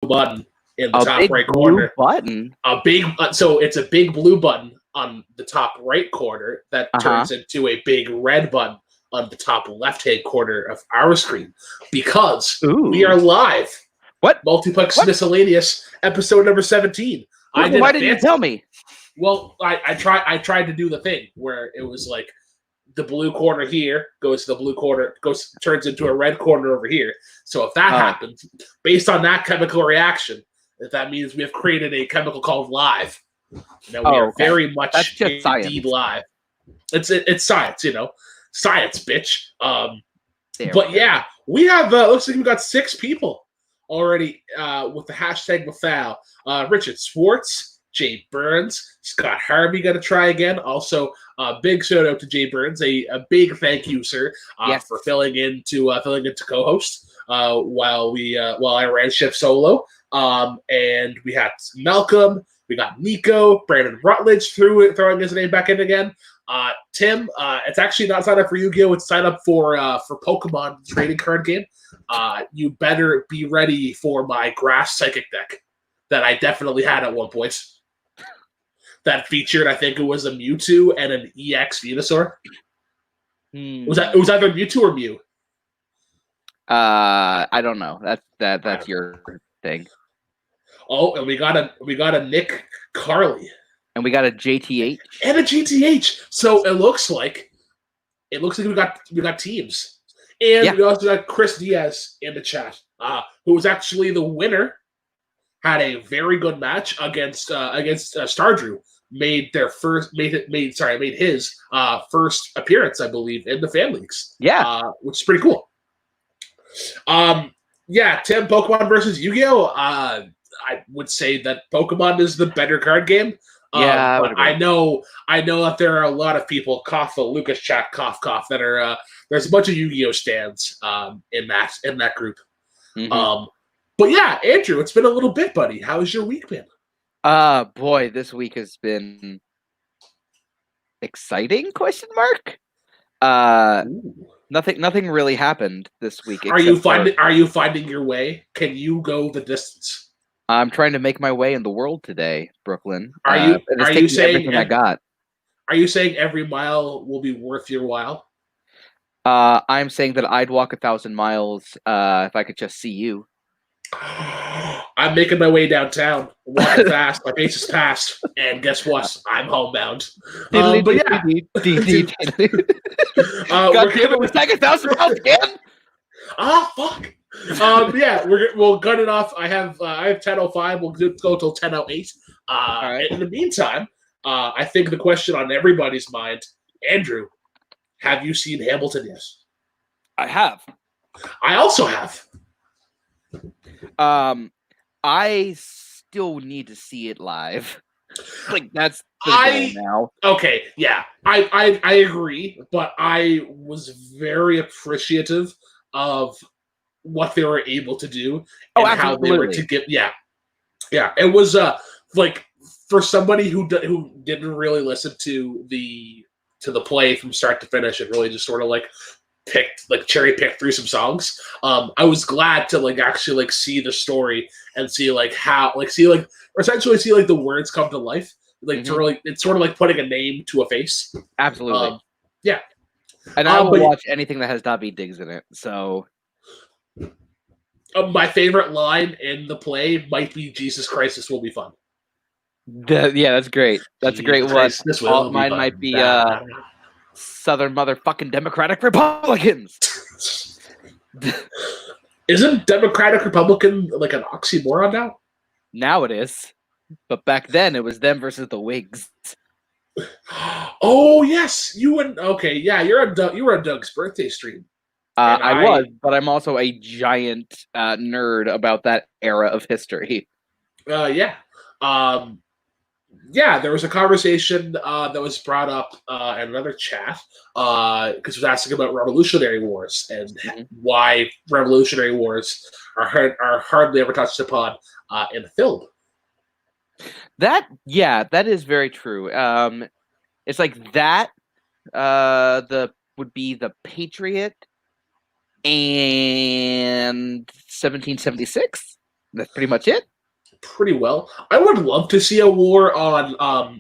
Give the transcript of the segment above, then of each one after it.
button in the top big right blue corner. Button. So it's a big blue button on the top right corner that turns into a big red button on the top left-hand corner of our screen because we are live. What? Multiplex Miscellaneous, episode number 17. Why didn't you tell me? Well, I tried to do the thing where it was like the blue corner here goes to the blue corner, turns into a red corner over here. So if that happens, based on that chemical reaction, that means we have created a chemical called live. Now we are very much That's just indeed live. It's science, science, bitch. But yeah, we have looks like we got 6 people already with the hashtag Vail. Richard Swartz, Jay Burns, Scott Harvey got to try again. Also, big shout out to Jay Burns. A big thank you, sir, for filling in to co-host while I ran shift solo. And we had Malcolm, we got Nico, Brandon Rutledge throwing his name back in again. Tim, it's actually not signed up for Yu-Gi-Oh! It's signed up for Pokemon trading card game. You better be ready for my Grass Psychic deck that I definitely had at one point. That featured, I think it was a Mewtwo and an EX Venusaur. It was either Mewtwo or Mew. I don't know. That's your thing. Oh, and we got a Nick Carly. And we got a JTH. And a GTH. So it looks like we got teams. And we also got Chris Diaz in the chat, who was actually the winner. Had a very good match against Stardrew. Made his first appearance, I believe, in the fan leagues. Yeah, which is pretty cool. Tim, Pokemon versus Yu-Gi-Oh! I would say that Pokemon is the better card game. But I know that there are a lot of people, cough, Lucas chat, cough, that are there's a bunch of Yu-Gi-Oh! Stands in that group. Mm-hmm. But yeah, Andrew, it's been a little bit, buddy. How's your week been? Boy, this week has been exciting? ? Nothing really happened this week. Are you finding your way? Can you go the distance? I'm trying to make my way in the world today, Brooklyn. Are you saying everything I got? Are you saying every mile will be worth your while? I'm saying that I'd walk 1,000 miles if I could just see you. I'm making my way downtown, walking fast. My pace is past, and guess what? I'm homebound. But yeah, God damn it, we're taking 1,000 miles again. Fuck. We'll cut it off. I have 10:05. We'll go till 10:08. Right. In the meantime, I think the question on everybody's mind, Andrew, have you seen Hamilton yet? I have. I also have. I still need to see it live. Like that's the goal now. Okay, yeah, I agree, but I was very appreciative of what they were able to do and how they were to get. Yeah. It was like for somebody who didn't really listen to the play from start to finish and really just sort of cherry picked through some songs. I was glad to actually see the story and see essentially see the words come to life. To really, it's sort of like putting a name to a face. Absolutely. Yeah. And I will watch anything that has Dobby Diggs in it. So my favorite line in the play might be "Jesus Christ, this will be fun." That's great. That's a great one. Mine might be Southern motherfucking Democratic Republicans. Isn't Democratic Republican like an oxymoron now? Now it is, but back then it was them versus the Whigs. Oh yes, you were a Doug's birthday stream. I was, but I'm also a giant nerd about that era of history. There was a conversation that was brought up in another chat because it was asking about Revolutionary Wars and why Revolutionary Wars are hardly ever touched upon in the film. That is very true. It's like that would be the Patriot and 1776. That's pretty much it. Pretty well. I would love to see a war on a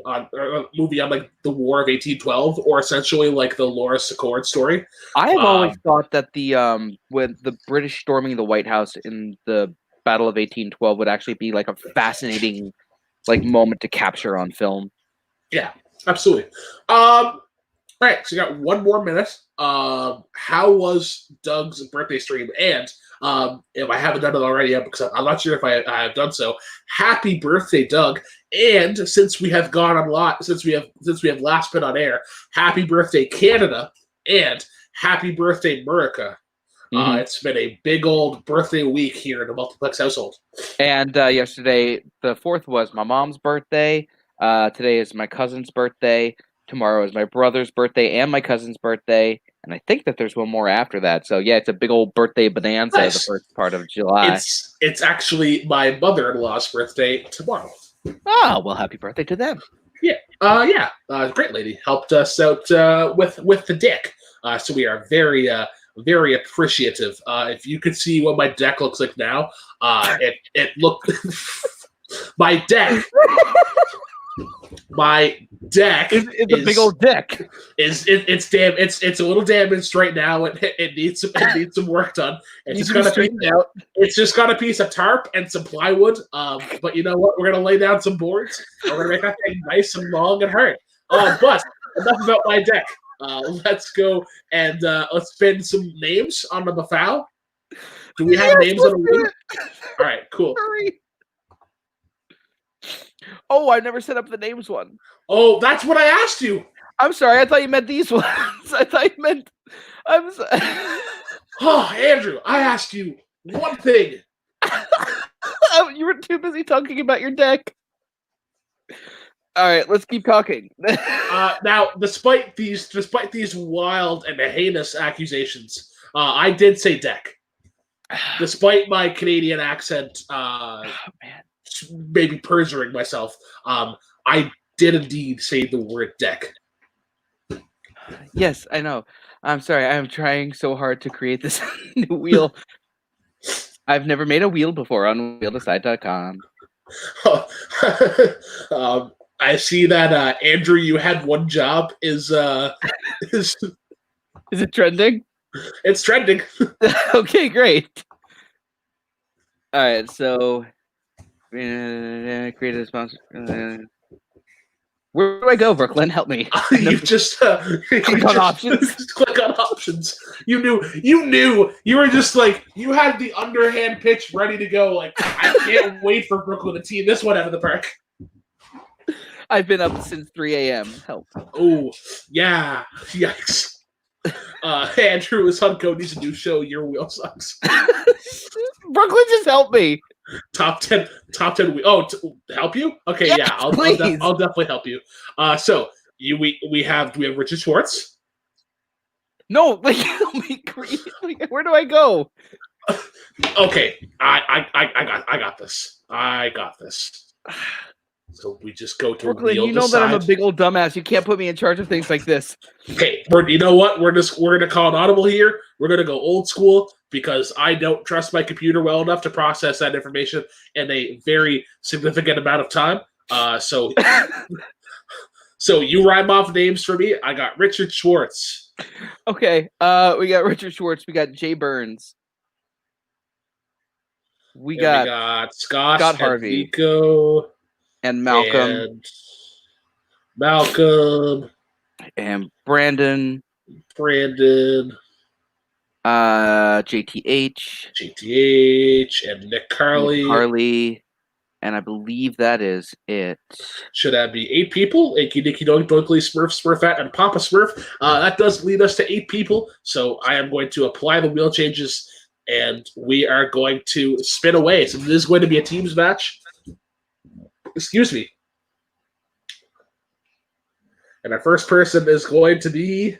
movie on like the War of 1812, or essentially like the Laura Secord story. I have always thought that the with the British storming the White House in the Battle of 1812 would actually be like a fascinating like moment to capture on film. Yeah, absolutely. All right, so you got 1 more minute. How was Doug's birthday stream? And if I haven't done it already yet, because I'm not sure if I have done so, happy birthday, Doug! And since we have gone on a lot, since we have last been on air, happy birthday, Canada, and happy birthday, America. It's been a big old birthday week here in the Multiplex household. And yesterday, the 4th was my mom's birthday. Today is my cousin's birthday. Tomorrow is my brother's birthday and my cousin's birthday. And I think that there's one more after that. So, yeah, it's a big old birthday bonanza the first part of July. It's actually my mother-in-law's birthday tomorrow. Oh, well, happy birthday to them. Yeah. Great lady. Helped us out with the deck. So we are very appreciative. If you could see what my deck looks like now, it looked... My deck is a big old deck. It's a little damaged right now. It needs some work done. It's just got a piece of tarp and some plywood. But you know what? We're gonna lay down some boards. And we're gonna make that thing nice and long and hard. But enough about my deck. Let's go and let's spin some names on the foul. Do we have names on the wheel? All right, cool. Hurry. Oh, I never set up the names one. Oh, that's what I asked you. I'm sorry. I thought you meant these ones. I thought you meant. I'm sorry. Oh, Andrew, I asked you one thing. You were too busy talking about your deck. All right, let's keep talking. Now, despite these wild and heinous accusations, I did say deck. Despite my Canadian accent, maybe perjuring myself, I did indeed say the word deck. Yes, I know. I'm sorry. I'm trying so hard to create this new wheel. I've never made a wheel before on wheeldeside.com. I see that Andrew, you had one job. Is it trending? It's trending. Okay, great. All right, so create a sponsor. Where do I go, Brooklyn? Help me. You just click on options. Click on options. You knew. You were just like, you had the underhand pitch ready to go. Like, I can't wait for Brooklyn to tee this one out of the park. I've been up since 3 a.m. Help. Oh, yeah. Yikes. Andrew is on Cody's new show, Your Wheel Sucks. Brooklyn, just help me. Top 10. Help you? Okay, yes, yeah, I'll definitely help you. So we have Richard Schwartz. No, where do I go? Okay, I got this. I got this. So we just go to Brooklyn. You know that I'm a big old dumbass. You can't put me in charge of things like this. Okay, you know what? We're gonna call an audible here. We're gonna go old school because I don't trust my computer well enough to process that information in a very significant amount of time. So you rhyme off names for me. I got Richard Schwartz. Okay. We got Richard Schwartz. We got Jay Burns. We got Scott Harvey. Vico. And Malcolm. And Brandon. JTH. And Nick Carley. And I believe that is it. Should that be 8 people? Inky, Nicky, Doink, Doinkly, Smurf, Smurfette, and Papa Smurf. That does lead us to 8 people. So I am going to apply the wheel changes, and we are going to spin away. So this is going to be a teams match. Excuse me. And our first person is going to be...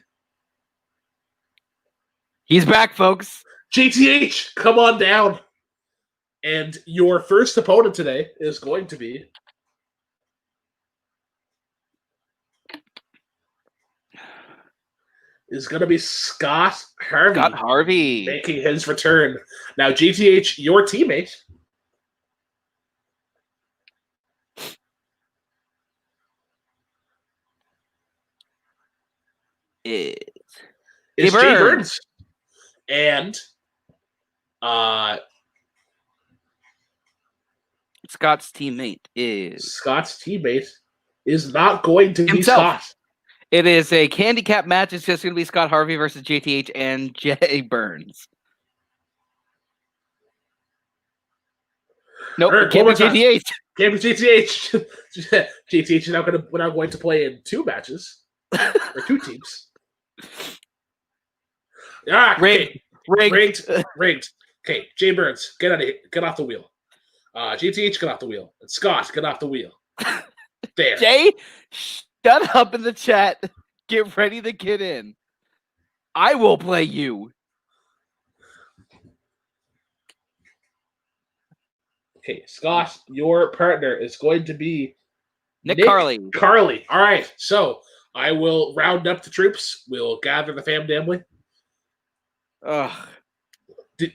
He's back, folks. JTH, come on down. And your first opponent today is going to be... Scott Harvey. Scott Harvey. Making his return. Now, JTH, your teammate... is Jay Burns. And Scott's teammate is not going to be Scott. It is a handicap match. It's just going to be Scott Harvey versus JTH and Jay Burns. Nope, it can't be JTH. Can't be JTH. JTH is now going to play in 2 matches or 2 teams. Rigged. Okay, Jay Burns, get off the wheel. JTH, get off the wheel. And Scott, get off the wheel. There. Jay, shut up in the chat. Get ready to get in. I will play you. Okay, Scott, your partner is going to be Nick Carley. All right, so I will round up the troops. We'll gather the family. Ugh.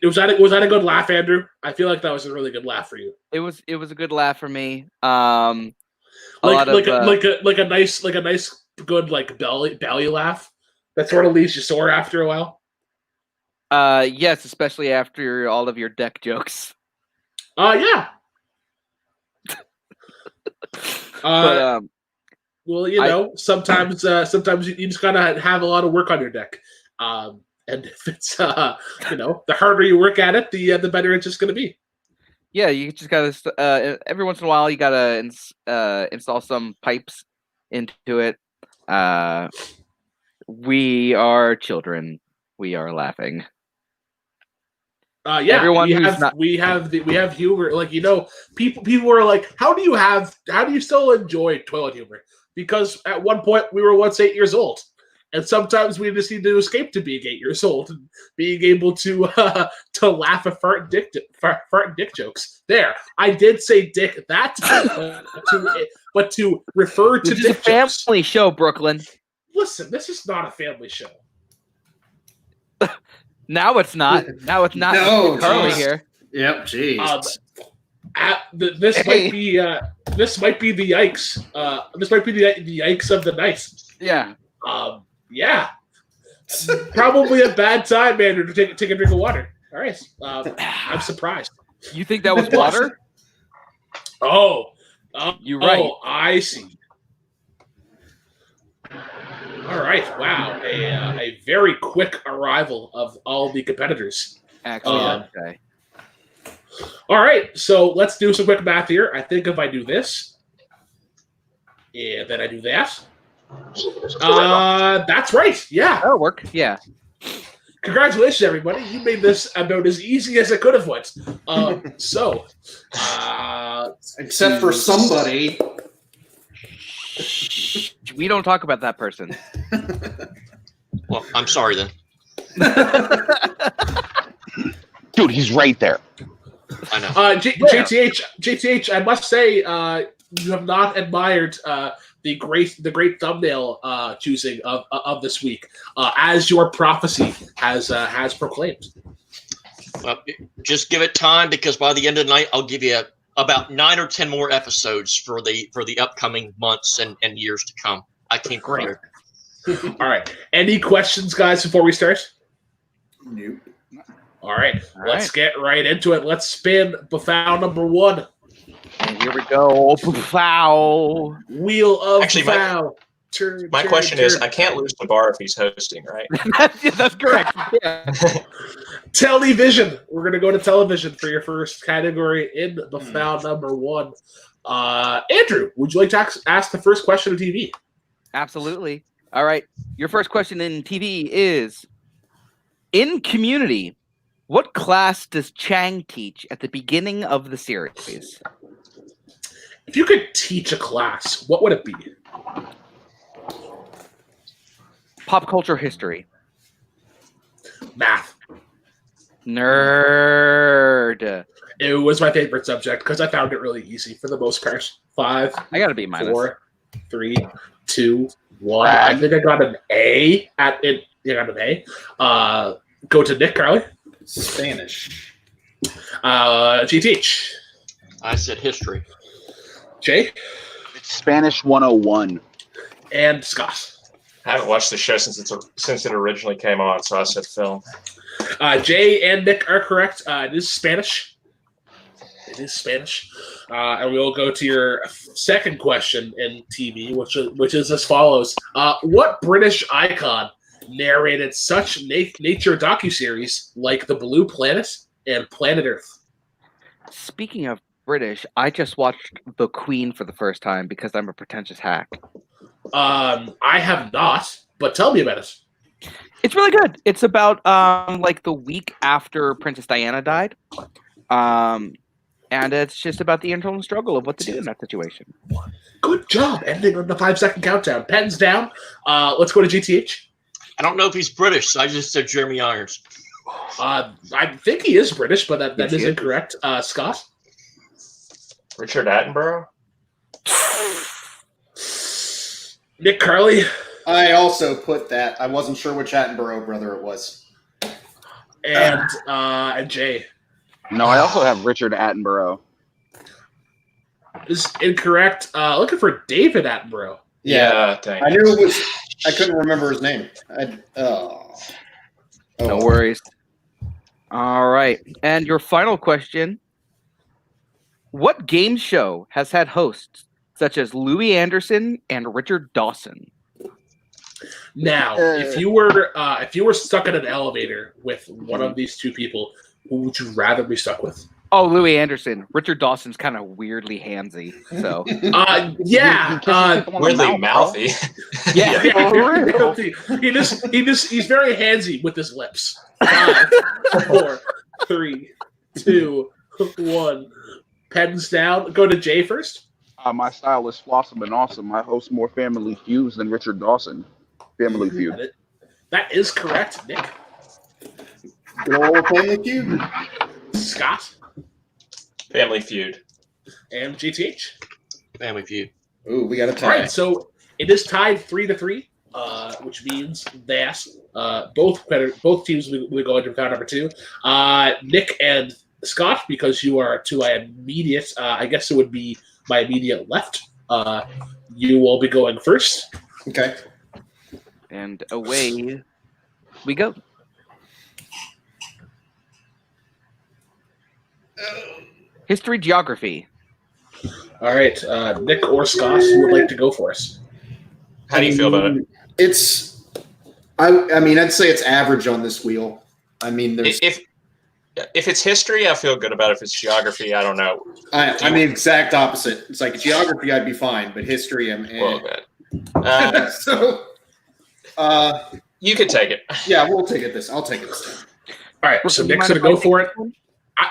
Was that a good laugh, Andrew? I feel like that was a really good laugh for you. It was a good laugh for me. Like a nice good belly laugh that sort of leaves you sore after a while. Yes, especially after all of your deck jokes. Yeah. But well, sometimes you just gotta have a lot of work on your deck. And if it's the harder you work at it, the better it's just gonna be. Yeah, you just gotta every once in a while you gotta install some pipes into it. We are children. We are laughing. Yeah, we have humor. Like, people are like, how do you still enjoy toilet humor? Because at one point we were once 8 years old, and sometimes we just need to escape to being 8 years old and being able to laugh at fart and dick jokes. There, I did say dick that time, but to refer to dick jokes. This is a family show, Brooklyn. Listen, this is not a family show. Now it's not. Now it's not. No, Carly here. Yep, jeez. This might be the yikes. This might be the yikes of the night. Yeah. Yeah. Probably a bad time, Andrew, to take a drink of water. All right. I'm surprised. You think that was water? You're right. Oh, I see. All right, wow, a very quick arrival of all the competitors. Actually, okay. All right, so let's do some quick math here. I think if I do this, and then I do that, that's right, yeah. That'll work, yeah. Congratulations, everybody. You made this about as easy as it could have went. Except for somebody. We don't talk about that person. Well, I'm sorry then. Dude, he's right there. I know. JTH, I must say, you have not admired the great thumbnail choosing of this week, as your prophecy has proclaimed. Well, just give it time, because by the end of the night, I'll give you about 9 or 10 more episodes for the upcoming months and years to come. I can't Great. All right. Any questions, guys, before we start? Nope. All right. Let's get right into it. Let's spin Bafau number 1. And here we go. Bafau. Wheel of Actually, Bafau. My question is, I can't lose to Barr if he's hosting, right? That's correct. Yeah. Television. We're going to go to television for your first category in Bafau number 1. Andrew, would you like to ask the first question of TV? Absolutely. All right. Your first question in TV is, in Community, what class does Chang teach at the beginning of the series? If you could teach a class, what would it be? Pop culture history. Math. Nerd. It was my favorite subject because I found it really easy for the most part. 5. I got to be minus. 4, 3, 2, 1. I think I got an A at it. You got an A. Go to Nick Carley. Spanish. GTH. I said history. Jay. It's Spanish 101. And Scott. I haven't watched the show since it originally came on, so I said film. Jay and Nick are correct. It is Spanish. It is Spanish. And we'll go to your second question in TV, which is as follows. What British icon narrated such nature docuseries like The Blue Planet and Planet Earth? Speaking of British, I just watched The Queen for the first time because I'm a pretentious hack. I have not, but tell me about it. It's really good. It's about like the week after Princess Diana died. And it's just about the internal struggle of what to do in that situation. Good job ending on the 5-second countdown. Pens down. Let's go to GTH. I don't know if he's British, so I just said Jeremy Irons. I think he is British, but that is incorrect. Scott? Richard Attenborough? Nick Carley? I also put that. I wasn't sure which Attenborough brother it was. And Jay? No, I also have Richard Attenborough. This is incorrect. Looking for David Attenborough. Yeah, dang. I knew it was. I couldn't remember his name. No worries. All right. And your final question. What game show has had hosts such as Louis Anderson and Richard Dawson? Now, if you were stuck in an elevator with one of these two people, who would you rather be stuck with? Oh, Louis Anderson. Richard Dawson's kind of weirdly handsy. So yeah. Weirdly mouthy. Yeah. He's very handsy with his lips. 5, 4, 3, 2, 1. Pens down. Go to Jay first. My style is flawsome and awesome. I host more Family Feuds than Richard Dawson. Family Feud. That is correct, Nick. Good old Family Feud. Scott. Family Feud. And GTH. Family Feud. Ooh, we got a tie. All right, so it is tied 3-3, which means that both teams will go into round number 2. Nick and Scott, because you are to my immediate, I guess it would be my immediate left. You will be going first. Okay. And away we go. History, geography. All right, Nick or Scott, who would like to go for us? How do you feel about it? It's, I mean, I'd say it's average on this wheel. I mean, there's. If it's history, I feel good about it. If it's geography, I don't know. I'm the exact opposite. It's like geography, I'd be fine, but history, I'm. Well, good. So. You could take it. Yeah, we'll take it. I'll take it this time. All right, so Nick's going to go for it.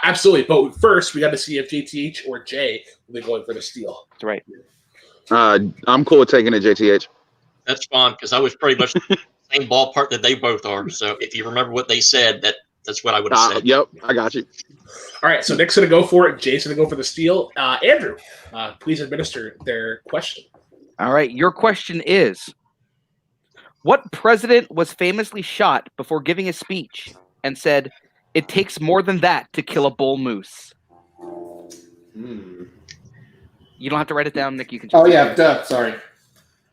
Absolutely, but first we got to see if JTH or Jay will be going for the steal. That's right. I'm cool with taking it, JTH. That's fine, because I was pretty much the same ballpark that they both are. So if you remember what they said, that's what I would have said. Yep, I got you. All right, so Nick's going to go for it. Jay's going to go for the steal. Andrew, please administer their question. All right, your question is, what president was famously shot before giving a speech and said, "It takes more than that to kill a bull moose"? You don't have to write it down, Nick. You can. Oh yeah, duh. Sorry.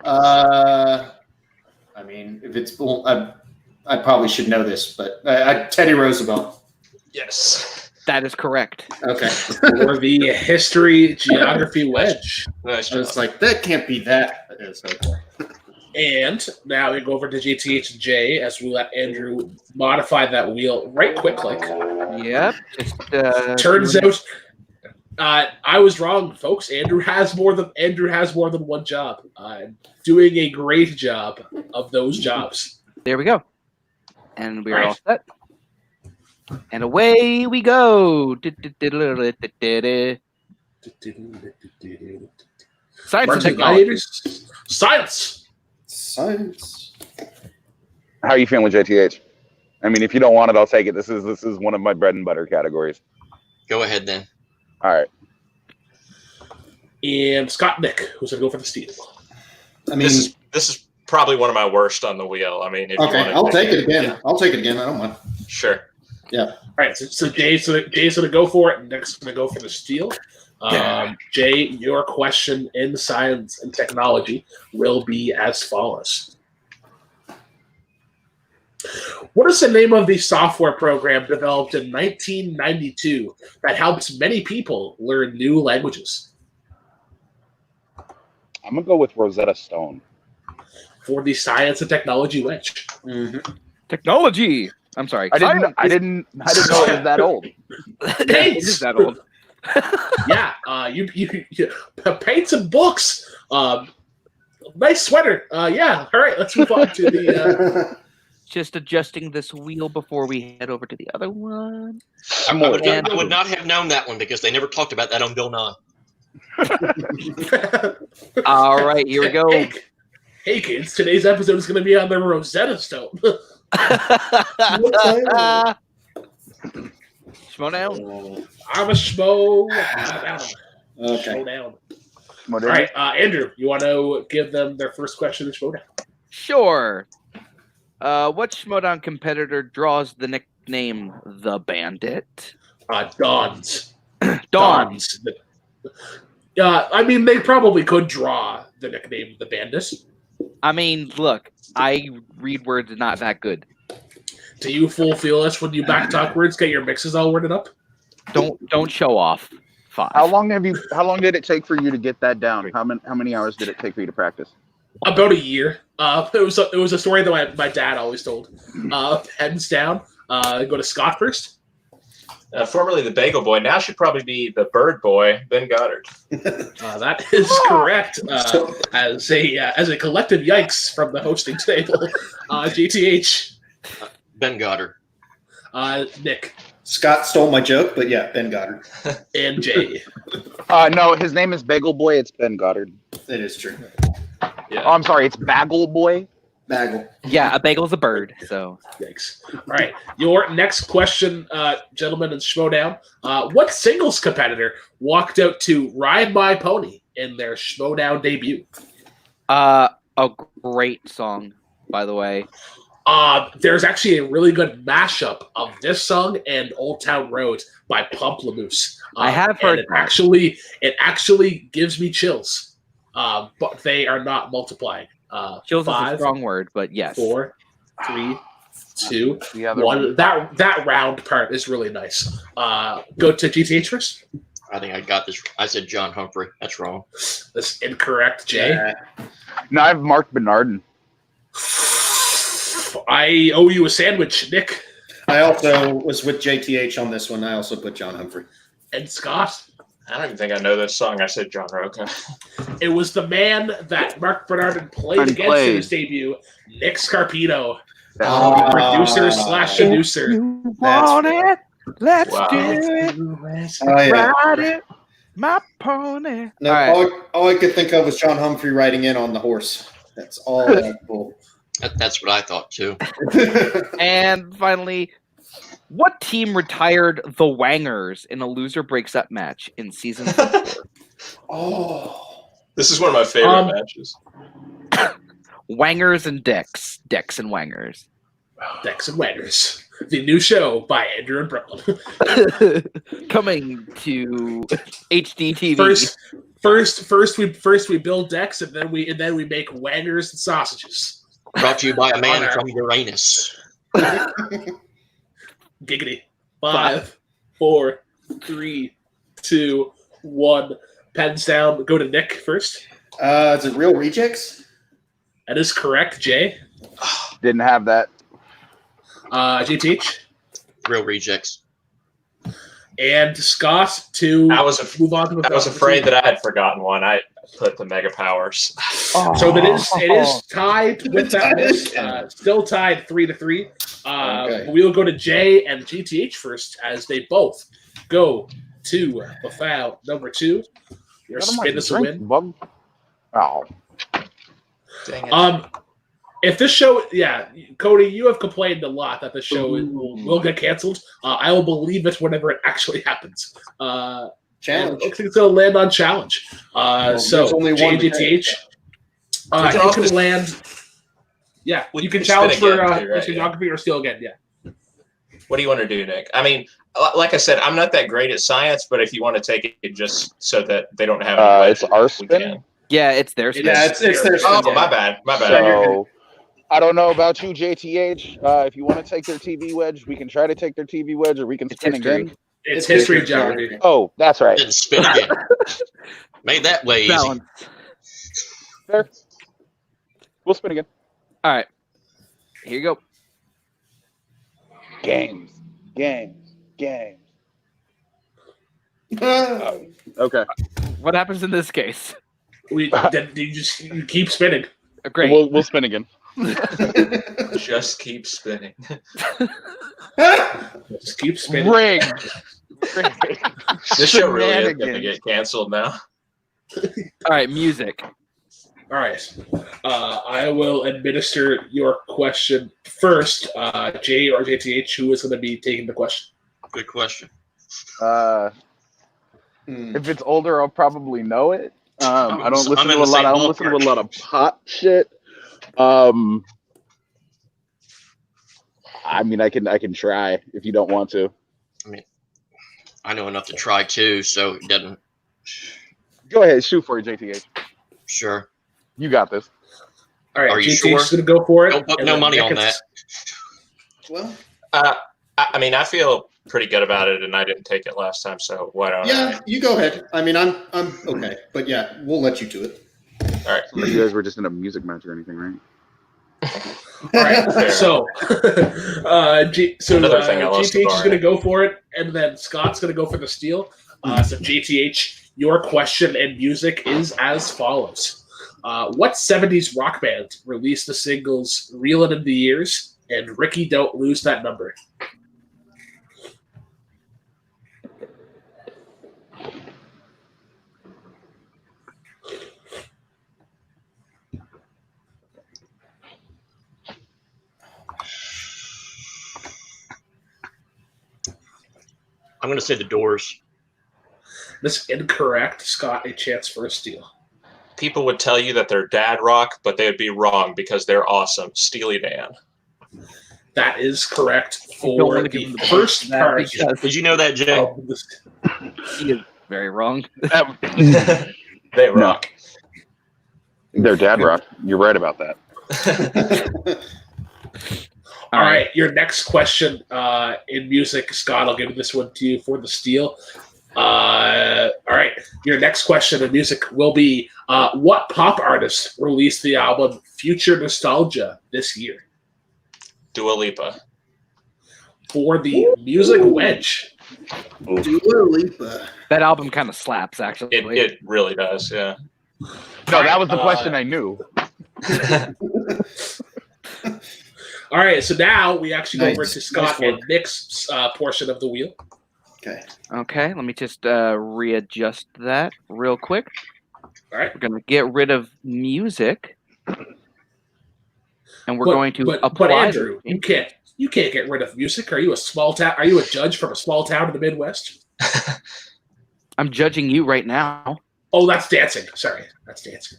I mean, if it's bull, I probably should know this, but Teddy Roosevelt. Yes. That is correct. Okay. For the history geography wedge. Nice I was like, that can't be that. It is, okay. And now we go over to GTH and J as we let Andrew modify that wheel right quick click. Yep. Turns out I was wrong, folks. Andrew has more than one job. Doing a great job of those jobs. There we go. And we are all set. And away we go. Science and technology. Science. How are you feeling, JTH? I mean, if you don't want it, I'll take it. This is one of my bread and butter categories. Go ahead then. All right. And Scott, Nick, who's gonna go for the steal? I mean, this is probably one of my worst on the wheel. I mean, if you want to I'll take it again. Yeah. I'll take it again. I don't mind. Sure. Yeah. All right. So Jay's gonna go for it, and Nick's gonna go for the steal. Jay, your question in science and technology will be as follows. What is the name of the software program developed in 1992 that helps many people learn new languages? I'm gonna go with Rosetta Stone. For the science and technology wedge. Mm-hmm. Technology. I'm sorry. I didn't know it was that old. It is that old. Yeah, you paint some books. Nice sweater. Yeah. All right, let's move on to the. Just adjusting this wheel before we head over to the other one. I would not have known that one because they never talked about that on Bill Nye. All right, here we go. Hey kids, today's episode is going to be on the Rosetta Stone. Schmo down. I'm a schmo. Okay. Schmo down. All right, Andrew, you want to give them their first question in Schmo down? Sure. What Schmodown competitor draws the nickname The Bandit? Dons. Dons. I mean, they probably could draw the nickname The Bandit. I mean, look, I read words not that good. Do you fulfill us when you backtalk words, get your mixes all worded up? Don't show off. 5. How long did it take for you to get that down? How many hours did it take for you to practice? About a year. It was a story that my dad always told. Heads down. Go to Scott first. Formerly the Bagel Boy, now should probably be the Bird Boy, Ben Goddard. That is correct. As a collective yikes from the hosting table, GTH. Ben Goddard. Nick. Scott stole my joke, but yeah, Ben Goddard. And Jay. No, his name is Bagel Boy. It's Ben Goddard. It is true. Yeah. Oh, I'm sorry. It's Bagel Boy. Bagel. Yeah, a bagel's a bird, so. Yikes. All right. Your next question, gentlemen in Schmodown. What singles competitor walked out to Ride My Pony in their Schmodown debut? A great song, by the way. There's actually a really good mashup of this song and Old Town Road by Pamplemousse. I have heard it actually gives me chills. But they are not multiplying. Chills 5, is a strong word, but yes. 4, 3, 2, The other 1. That round part is really nice. Go to GTH first. I think I got this. I said John Humphrey. That's wrong. That's incorrect, Jay. No, I have Mark Bernardin. I owe you a sandwich, Nick. I also was with JTH on this one. I also put John Humphrey. And Scott. I don't even think I know this song. I said John Roca. It was the man that Mark Bernardin played against in his debut, Nick Scarpino. Producer / seducer. You want it? Let's do it. Oh, yeah. Ride it, my pony. No, All right. all I could think of was John Humphrey riding in on the horse. That's all I pulled. That's what I thought too. And finally, what team retired the Wangers in a loser breaks up match in season 4? Oh. This is one of my favorite matches. Wangers and Dicks. Dicks and Wangers. Decks and Wangers. The new show by Andrew and Brown. Coming to HD TV. First we build decks and then we make wangers and sausages. Brought to you by a man from Uranus. Giggity. 5, 4, 3, 2, 1. Pens down. Go to Nick first. Is it Real Rejects? That is correct, Jay. Didn't have that. GTH. Real Rejects. And Scott to move on to I was afraid that I had forgotten one. I put the Mega Powers. So it is tied with that. Still tied 3-3. Okay. We will go to Jay and GTH first as they both go to the foul number 2. Your spin is a win. Bug. Oh. Dang it. If this show, Cody, you have complained a lot that the show will get canceled. I will believe it whenever it actually happens. Challenge. I think it's going to land on challenge. So, only one JGTH, you can land. Yeah, you can challenge for geography or steal again. Yeah. What do you want to do, Nick? I mean, like I said, I'm not that great at science, but if you want to take it just so that they don't have it's our spin. Yeah, it's their spin. Yeah, it's their spin. Oh, my bad. So I don't know about you, JTH. If you want to take their TV wedge, we can try to take their TV wedge, or we can spin history. again. It's history geography. Oh, that's right. Then spin again. Made that way easy. Balance. Fair. We'll spin again. All right. Here you go. Games. Oh, Okay. What happens in this case? Then you keep spinning. Great. We'll spin again. Just keep spinning. Just keep spinning. Rigged. This show really is going to Shenanigans. get canceled now. All right, music. All right. I will administer your question first. Jay or JTH, who is going to be taking the question? Good question. If it's older, I'll probably know it. I don't listen I'm to in a the lot. same I don't listen to a ballpark. lot of pop shit. I mean, I can try if you don't want to. I know enough to try too, so it doesn't. Go ahead, shoot for it, JTH. Sure. You got this. All right, Are you JTH sure? is going to go for it. Don't put and no then money on Beckett's- well, I mean, I feel pretty good about it, and I didn't take it last time, so why don't yeah, you go ahead. I mean, I'm okay, but yeah, we'll let you do it. All right. You guys were just in a music match or anything, right? All right, Fair. so Another thing I lost to JTH is Barr. going to go for it, and then Scott's going to go for the steal. So JTH, your question and music is as follows: what '70s rock band released the singles "Reelin' in the Years" and "Ricky Don't Lose That Number"? I'm going to say the Doors. This is incorrect. Scott, a chance for a steal. People would tell you that they're dad rock, but they would be wrong because they're awesome. Steely Dan. That is correct Don't for wanna the give him the first point for that part because Did you know that, Jay? of this. he is very wrong. They rock. They're dad rock. You're right about that. All right, your next question in music, Scott, I'll give this one to you for the steal. All right, your next question in music will be what pop artist released the album Future Nostalgia this year? Dua Lipa. For the music wedge. Dua Lipa. That album kind of slaps, actually. It really does, yeah. No, that was the question I knew. All right, so now we actually go Nice. over to Scott Nice and Nick's portion of the wheel. Okay. Okay, let me just readjust that real quick. All right. We're going to get rid of music. And we're going to but apply Andrew, you can't get rid of music. Are you a small town? Are you a judge from a small town in the Midwest? I'm judging you right now. Oh, that's dancing. Sorry, that's dancing.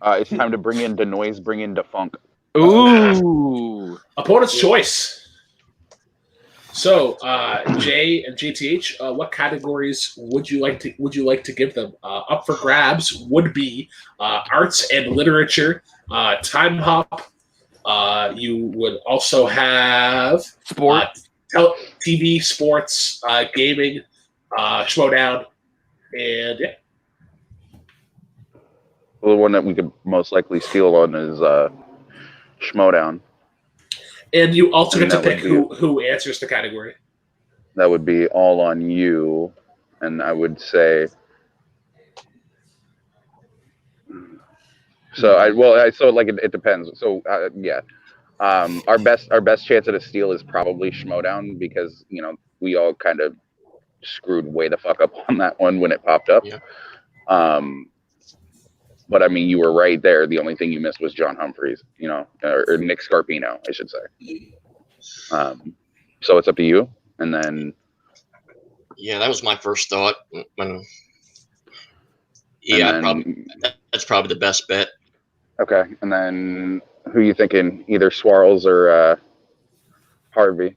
It's time to bring in the noise, bring in the funk. Ooh. Opponent's choice. So, Jay and GTH, what categories would you like to give them? Up for grabs would be arts and literature, time hop. You would also have Sport. TV, sports, gaming, Throwdown, and yeah. The one that we could most likely steal on is Schmodown. And you also get to And that pick would who answers the category. That would be all on you, and I would say. So it depends. So yeah, our best chance at a steal is probably Schmodown because we all kind of screwed way the fuck up on that one when it popped up. Yeah. But I mean, you were right there. The only thing you missed was John Humphreys, or Nick Scarpino, I should say. So it's up to you, and then. Yeah, that was my first thought. That's probably the best bet. Okay, and then who you thinking? Either Swarls or Harvey.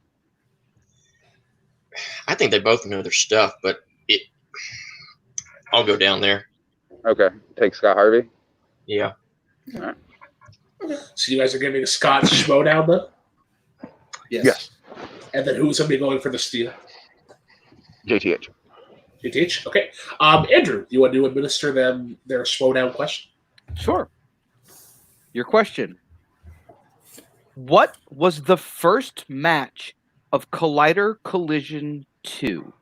I think they both know their stuff, but I'll go down there. Okay, take Scott Harvey. Yeah. All right. So you guys are giving Scott Schmodown then? Yes. And then who's going to be going for the steal? JTH. JTH? Okay. Andrew, you want to administer them their Schmodown question? Sure. Your question. What was the first match of Collider Collision 2?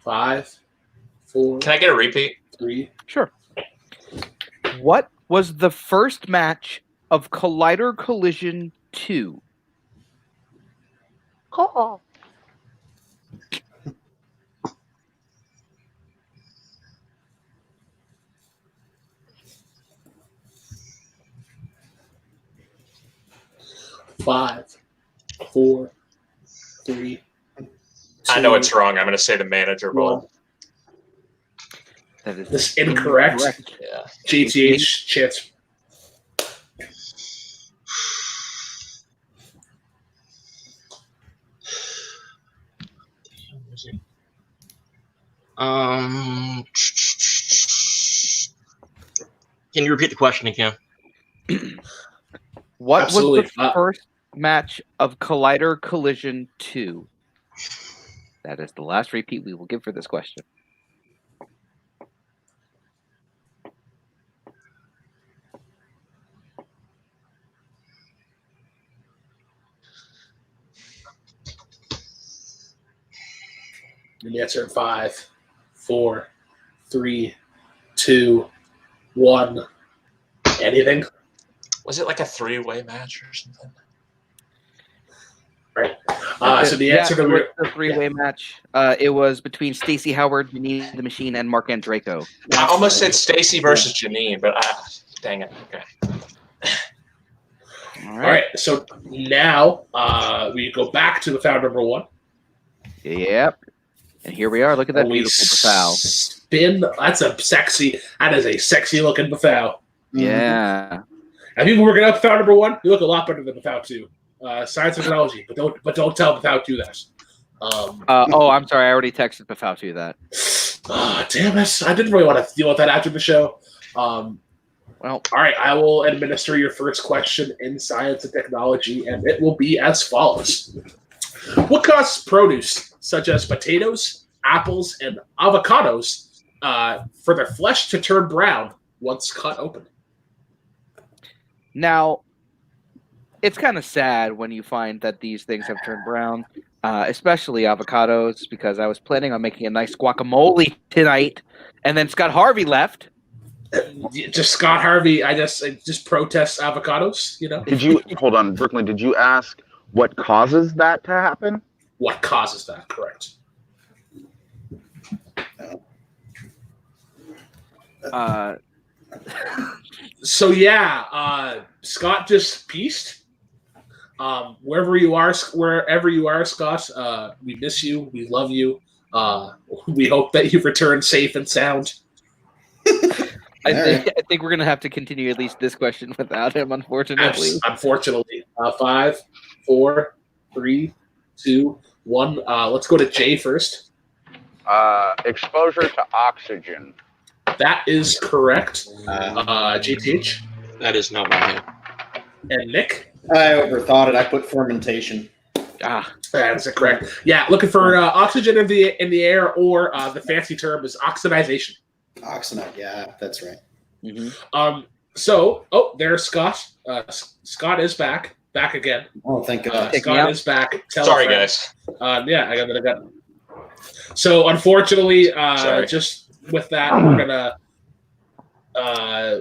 Five, 4, Can I get a repeat? 3. Sure. What was the first match of Collider Collision 2? Oh. Five, 4, 3. I know it's wrong. I'm going to say the manager ball. That is This is incorrect. Yeah. JTH chance. Can you repeat the question again? What Absolutely. was the first match of Collider Collision 2? That is the last repeat we will give for this question. And the answer in 5, 4, 3, 2, 1. Anything? Was it like a 3-way match or something? Right. So the answer it was to the three-way match. It was between Stacey Howard, Janine the Machine, and Mark Andraco. I almost said Stacy versus Janine, but dang it. Okay. All All right. So now we go back to the foul number 1. Yep. And here we are. Look at that We beautiful Bafal. spin. That is a sexy looking Bafal. Yeah. And people working out Bafal number 1, you look a lot better than Bafal 2. Science and technology, but don't tell Bafal 2 that. I'm sorry. I already texted Bafal to that. Damn it! I didn't really want to deal with that after the show. Well, all right. I will administer your first question in science and technology, and it will be as follows: what causes produce such as potatoes, apples, and avocados for their flesh to turn brown once cut open? now, it's kind of sad when you find that these things have turned brown, especially avocados, because I was planning on making a nice guacamole tonight, and then Scott Harvey left. Just Scott Harvey. I just protest avocados. You know. Did you hold on, Brooklyn? Did you ask what causes that to happen? What causes that? Correct. So yeah, Scott just pieced. Wherever you are, Scott, we miss you. We love you. We hope that you return safe and sound. I think we're gonna have to continue at least this question without him, unfortunately. Unfortunately. 5, 4, 3, 2, 1. Let's go to Jay first. Exposure to oxygen. That is correct. GTH. That is not my head. And Nick. I overthought it. I put fermentation. That's correct. Yeah, looking for oxygen in the air, or the fancy term is oxidization. Oxidate. Yeah, that's right. Mm-hmm. There's Scott. Scott is back again. Oh, thank God. Scott is back. Sorry, guys. Yeah, I got it. So unfortunately, just with that,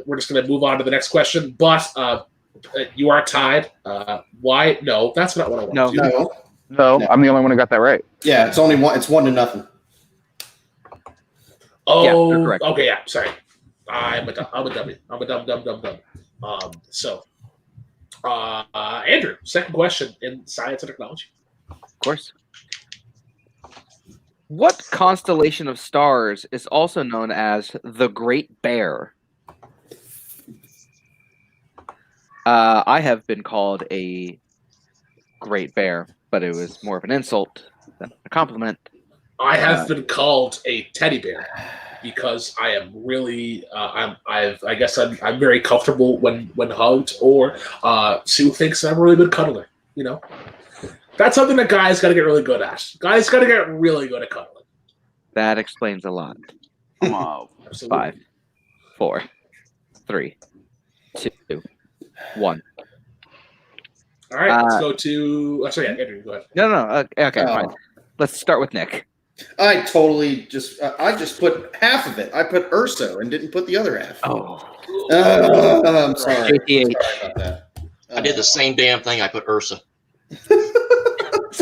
we're just gonna move on to the next question. But you are tied. Why? No, that's not what I want to do. No, I'm the only one who got that right. Yeah, it's only one. It's 1-0. Oh, yeah, correct. Okay, yeah. Sorry, I'm a dummy. I'm a dumb. Andrew, second question in science and technology. Of course. What constellation of stars is also known as the Great Bear? I have been called a Great Bear, but it was more of an insult than a compliment. I have been called a teddy bear because I am really I'm very comfortable when hugged, or Sue thinks I'm a really good cuddler. You know, that's something that guys got to get really good at. Guys got to get really good at cuddling. That explains a lot. Absolutely. 5, 4, 3, 2, 1. All right, let's go to. Sorry, Andrew, go ahead. No. Okay, fine. Let's start with Nick. I just put half of it. I put Urso and didn't put the other half. I'm sorry. JTH. Sorry about that. I did the same damn thing. I put Ursa.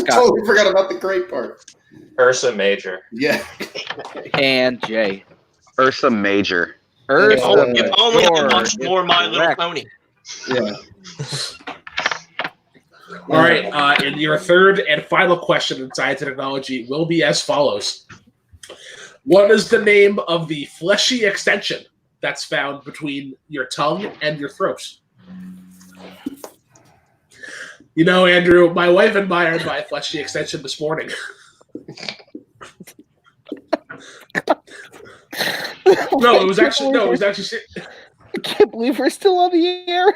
Totally forgot about the great part. Ursa Major. Yeah. And Jay. Ursa Major. Ursa. If only I watched more My Little correct. Pony. Yeah. All right, and your third and final question in science and technology will be as follows. What is the name of the fleshy extension that's found between your tongue and your throat? You know, Andrew, my wife admired my fleshy extension this morning. It was actually. I can't believe we're still on the air.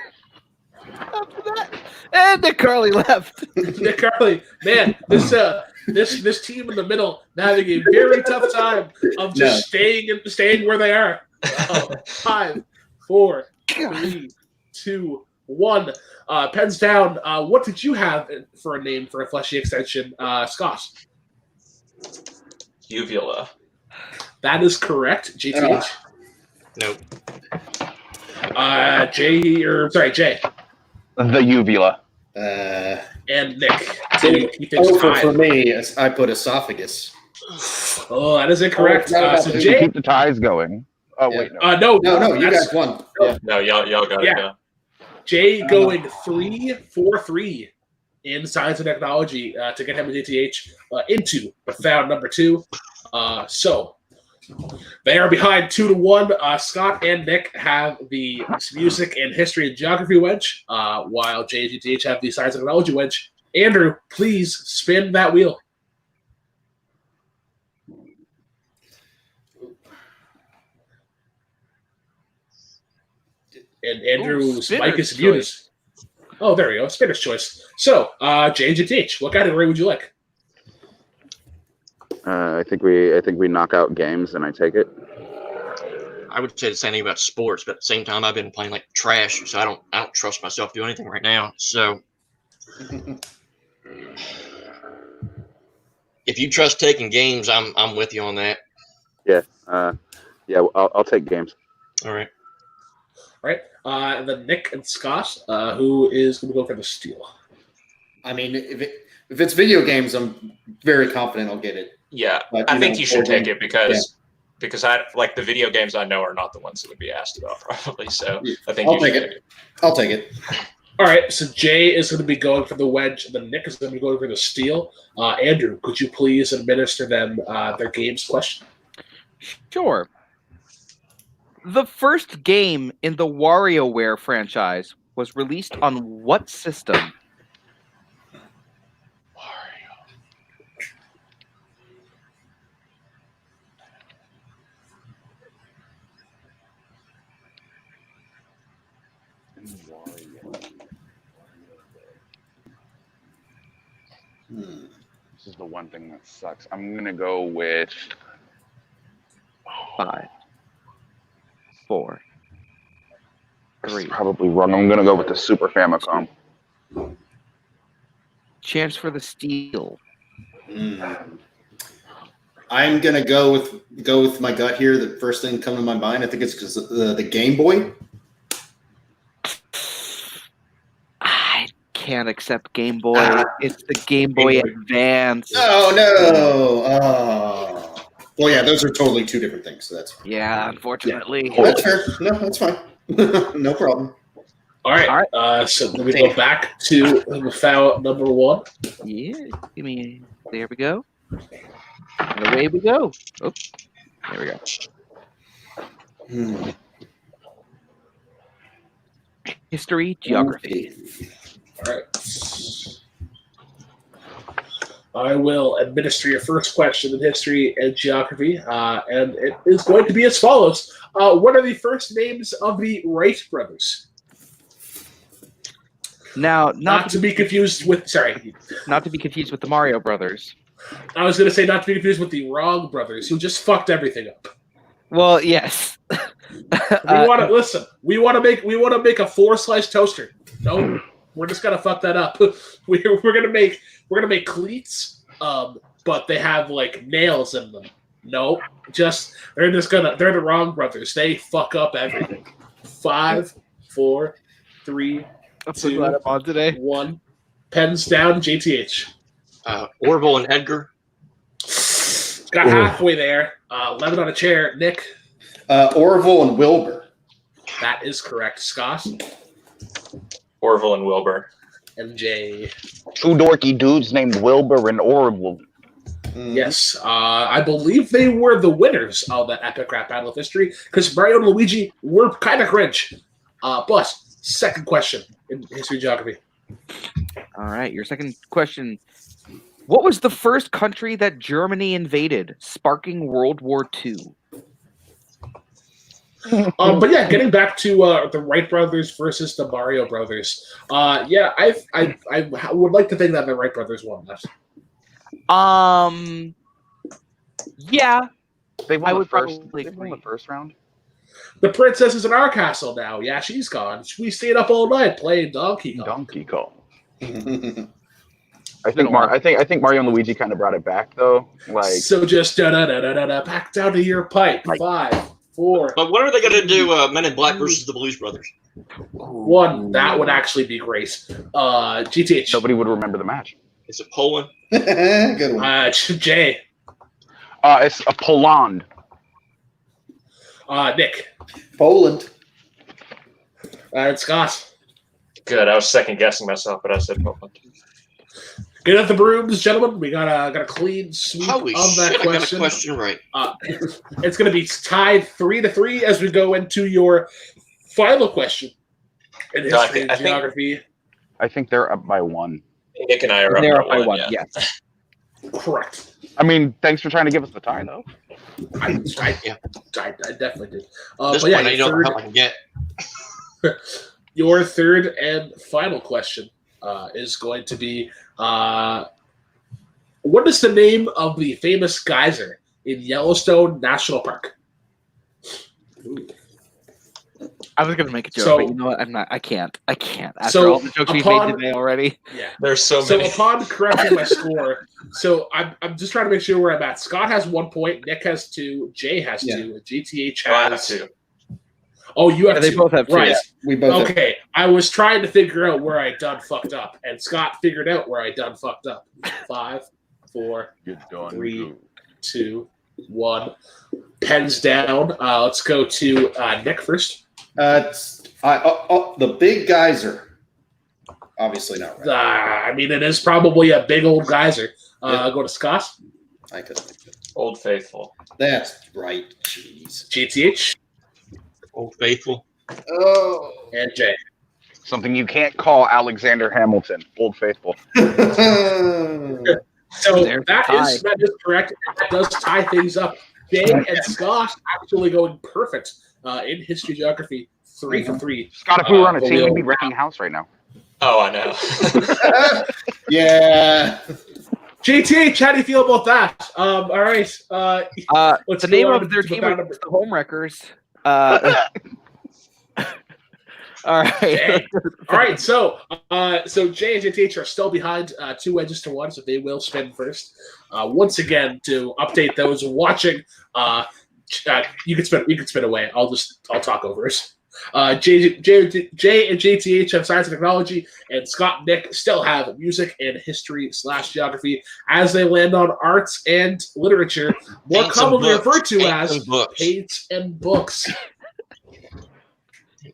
After that, and Nick Carly left. Nick Carly, man, this team in the middle having a very tough time of just staying where they are. 5, 4, 3, 2, 1. Pens down. What did you have for a name for a fleshy extension, Scott? Uvula. That is correct. GTH. Nope. Jay. The uvula. And Nick. So he thinks For me, I put esophagus. Oh, that is incorrect. So To Jay. keep the ties going. Oh, wait, no. No, You guys won. Yeah. No, y'all got it. No. Jay going 3-4-3 in science and technology to get him and DTH into the found number 2. So they are behind 2-1. Scott and Nick have the music and history and geography wedge, while Jay and DTH have the science and technology wedge. Andrew, please spin that wheel. And Andrew's mic is muted. Oh, there we go. Spinner's choice. So, Jay and DTH, what category would you like? I think we knock out games and I take it. I would say the same thing about sports, but at the same time, I've been playing like trash, so I don't trust myself to do anything right now. So, if you trust taking games, I'm with you on that. Yeah. I'll take games. All right. All right. And then Nick and Scott, who is going to go for the steal? I mean, if it's video games, I'm very confident I'll get it. Yeah, But, I think you should take it because Yeah. I like the video games I know are not the ones that would be asked about probably. So I think I'll you should take it. I'll take it. All right. So Jay is going to be going for the wedge. And then Nick is going to be going for the steal. Andrew, could you please administer them their games question? Sure. The first game in the WarioWare franchise was released on what system? This is the one thing that sucks. I'm gonna go with 5, 4, This is 3. probably wrong. I'm gonna go with the Super Famicom. Chance for the steal. I'm gonna go with my gut here. The first thing coming to my mind, I think it's because the Game Boy. I can't accept Game Boy. It's the Game Boy Advance. Oh no! Oh. Well, yeah, those are totally two different things. So that's Yeah, unfortunately. that's fair. No, that's fine. No problem. All right. So then we go back to the foul number 1. Yeah, give me. There we go. And away we go. Oh, there we go. History, geography. All right. I will administer your first question in history and geography, and it is going to be as follows. What are the first names of the Wright brothers? Now, Not to be confused with, sorry. Not to be confused with the Mario brothers. I was going to say not to be confused with the Wrong brothers, who just fucked everything up. Well, yes. We want to listen. We want to make a 4-slice toaster. No, we're just gonna fuck that up. We're gonna make cleats, but they have like nails in them. No, they're the Wrong brothers. They fuck up everything. 5, 4, 3, I'm so 2, glad I'm on today. 1. Pens down. JTH. Orville and Edgar. Got halfway there. 11 on a chair. Nick. Orville and Wilbur. That is correct. Scott. Orville and Wilbur. MJ. Two dorky dudes named Wilbur and Orville. Yes, I believe they were the winners of that epic rap battle of history because Mario and Luigi were kind of cringe. But second question in history geography. All right, your second question. What was the first country that Germany invaded, sparking World War II? But yeah, getting back to the Wright brothers versus the Mario brothers. Yeah, I would like to think that the Wright brothers won that. Yeah, They won I the would first. probably They won agree. the first round. The princess is in our castle now. Yeah, she's gone. We stayed up all night playing Donkey Kong. Donkey Kong. I think Mario and Luigi kind of brought it back though. Like So just back down to your pipe. 5, 4. But when are they going to do Men in Black versus the Blues Brothers? 1. That would actually be great. GTH. nobody would remember the match. Is it Poland? Good one. Jay. It's a Poland. Nick. Poland. And Scott. Good. I was second guessing myself, but I said Poland. Get at the brooms, gentlemen. We got a clean sweep Holy of that shit, I got a question. question right. It's going to be tied 3-3 as we go into your final question in No, I history think- and geography. I think they're up by 1. Nick and I are They're up up by by one. yeah. Yes. Correct. I mean, thanks for trying to give us the tie though. I definitely did. At this But yeah, point, I don't know how I can get. your third and final question is going to be what is the name of the famous geyser in Yellowstone National Park? I was gonna make a joke, So- but you know what? I'm not. I can't. After So, all the jokes we've upon- made today already. Yeah. There's so So many. upon correcting my score, so I'm just trying to make sure where I'm at. Scott has 1 point, Nick has 2, Jay has 2, and GTH Oh, I have has 2. Oh, you have Yeah, they 2. both have 2. Right. Yeah. We both. Okay. I was trying to figure out where I done fucked up, and Scott figured out where I done fucked up. 5, 4, You're done. 3, 2, 1. Pens down. Let's go to Nick first. The big geyser. Obviously not right. I mean, it is probably a big old geyser. I'll go to Scott. I could think of it. Old Faithful. That's right. Jeez. GTH. Old Faithful. Oh. And Jay. Something you can't call Alexander Hamilton. Old Faithful. So There's the that is correct. That does tie things up. Jay and Scott actually going perfect in history geography. 3 for 3. Scott, if we were on a but team, we'll- we'd be wrecking house right now. Oh, I know. Yeah. GTH, how do you feel about that? All right. Let's The go name on of their to team round is the Homewreckers. All right. Dang. All right, so Jay and JTH are still behind 2 wedges to 1, so they will spin first. Once again, to update those watching, you can spin away. I'll talk over it. Jay and JTH have science and technology, and Scott and Nick still have music and history/geography as they land on arts and literature, more Paints and commonly books. referred to Paints as and books. paints and books.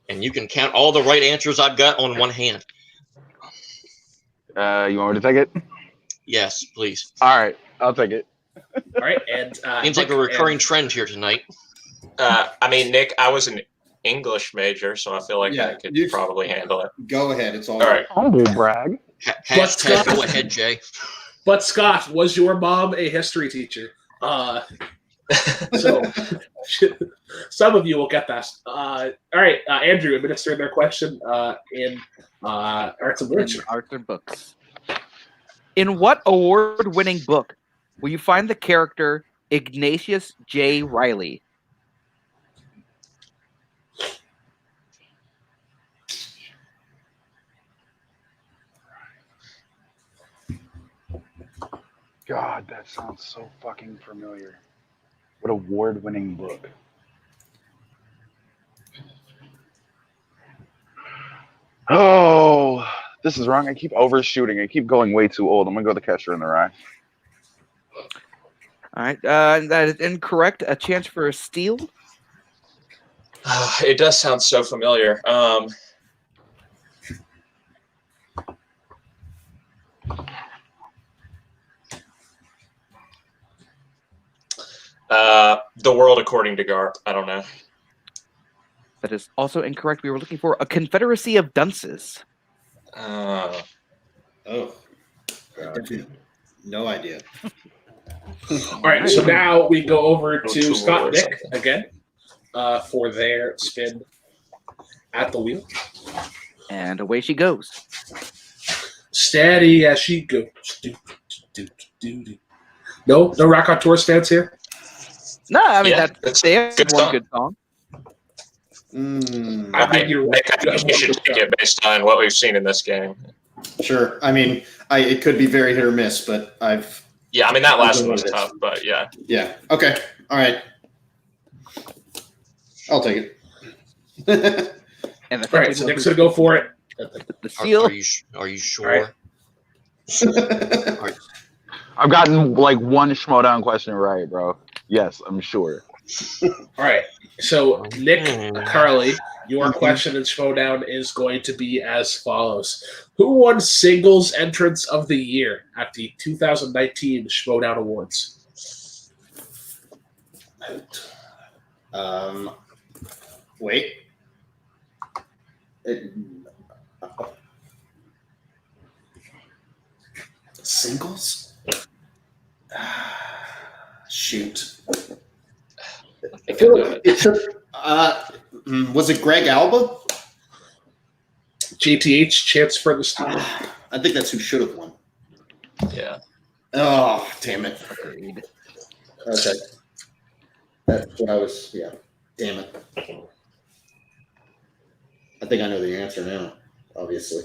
And you can count all the right answers I've got on one hand. You want me to take it? Yes, please. All right, I'll take it. All right, and Seems like a recurring trend here tonight. I mean, Nick, I was an English major, so I feel like I could probably handle it. Go ahead. It's all right. Humble brag. Hashtag go ahead, Jay. But Scott, was your mom a history teacher? So some of you will get that. All right, Andrew, administer their question in Arts and Literature. Arts and Books. In what award-winning book will you find the character Ignatius J. Riley? God, that sounds so fucking familiar. What award-winning book? Oh, this is wrong. I keep overshooting. I keep going way too old. I'm gonna go The Catcher in the Rye. All right, that is incorrect. A chance for a steal. It does sound so familiar. The World According to Garp. I don't know. That is also incorrect. We were looking for A Confederacy of Dunces. Oh. No idea. All right, so now we go over to Scott and Nick again for their spin at the wheel. And away she goes. Steady as she goes. No Raconteurs fans here? No, I mean, Yeah, that's they have good one song. good song. I think you're Nick, I think you should take it based on what we've seen in this game. Sure. I mean, it could be very hit or miss, but Yeah, I mean, that last one was tough, but yeah. Yeah. Okay. All right. I'll take it. And the All right, so Nick's going to go for it. the seal. Are you sure? Right. I've gotten like one Schmodown question right, bro. Yes, I'm sure. All right, so Nick, Carly, your question in Showdown is going to be as follows. Who won Singles Entrance of the Year at the 2019 Showdown Awards? Wait. Singles? Shoot. I feel like Was it Greg Alba? JTH, chance for the steal. I think that's who should have won. yeah. Oh, damn it. Okay. That's what I was, yeah. Damn it. I think I know the answer now, obviously.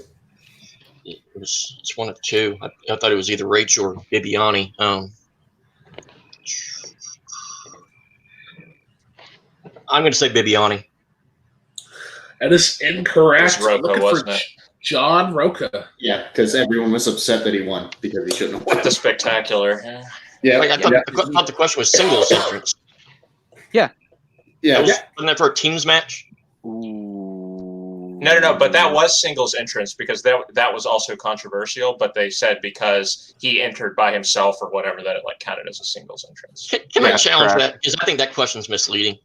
It's one of two. I thought it was either Rachel or Bibiani. I'm going to say Bibiani. That is incorrect. It was Roca, Looking wasn't for it? John Roca. Yeah, because everyone was upset that he won because he shouldn't have won. With the spectacular. Yeah, Like, I thought the question was singles entrance. yeah. Wasn't that for a teams match? No, but that was singles entrance because that was also controversial, but they said because he entered by himself or whatever that it like counted as a singles entrance. Can I challenge correct. that? Because I think that question's misleading.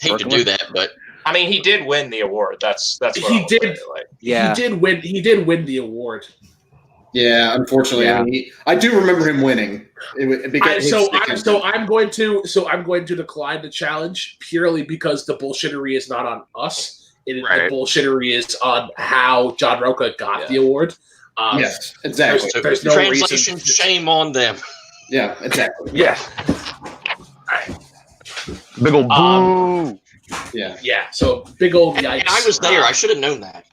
Hate to do that, but I mean, he did win the award. That's what He I was did. saying, like. Yeah. He did win the award. Yeah, unfortunately, Yeah. I mean, I do remember him winning. I'm going to decline the challenge purely because the bullshittery is not on us. The bullshittery is on how John Roca got the award. yes, exactly. There's no translation, reason. shame on them. Yeah, exactly. Yes. Big old boo. Yeah. Yeah, so big old yikes. And I was there. I should have known that.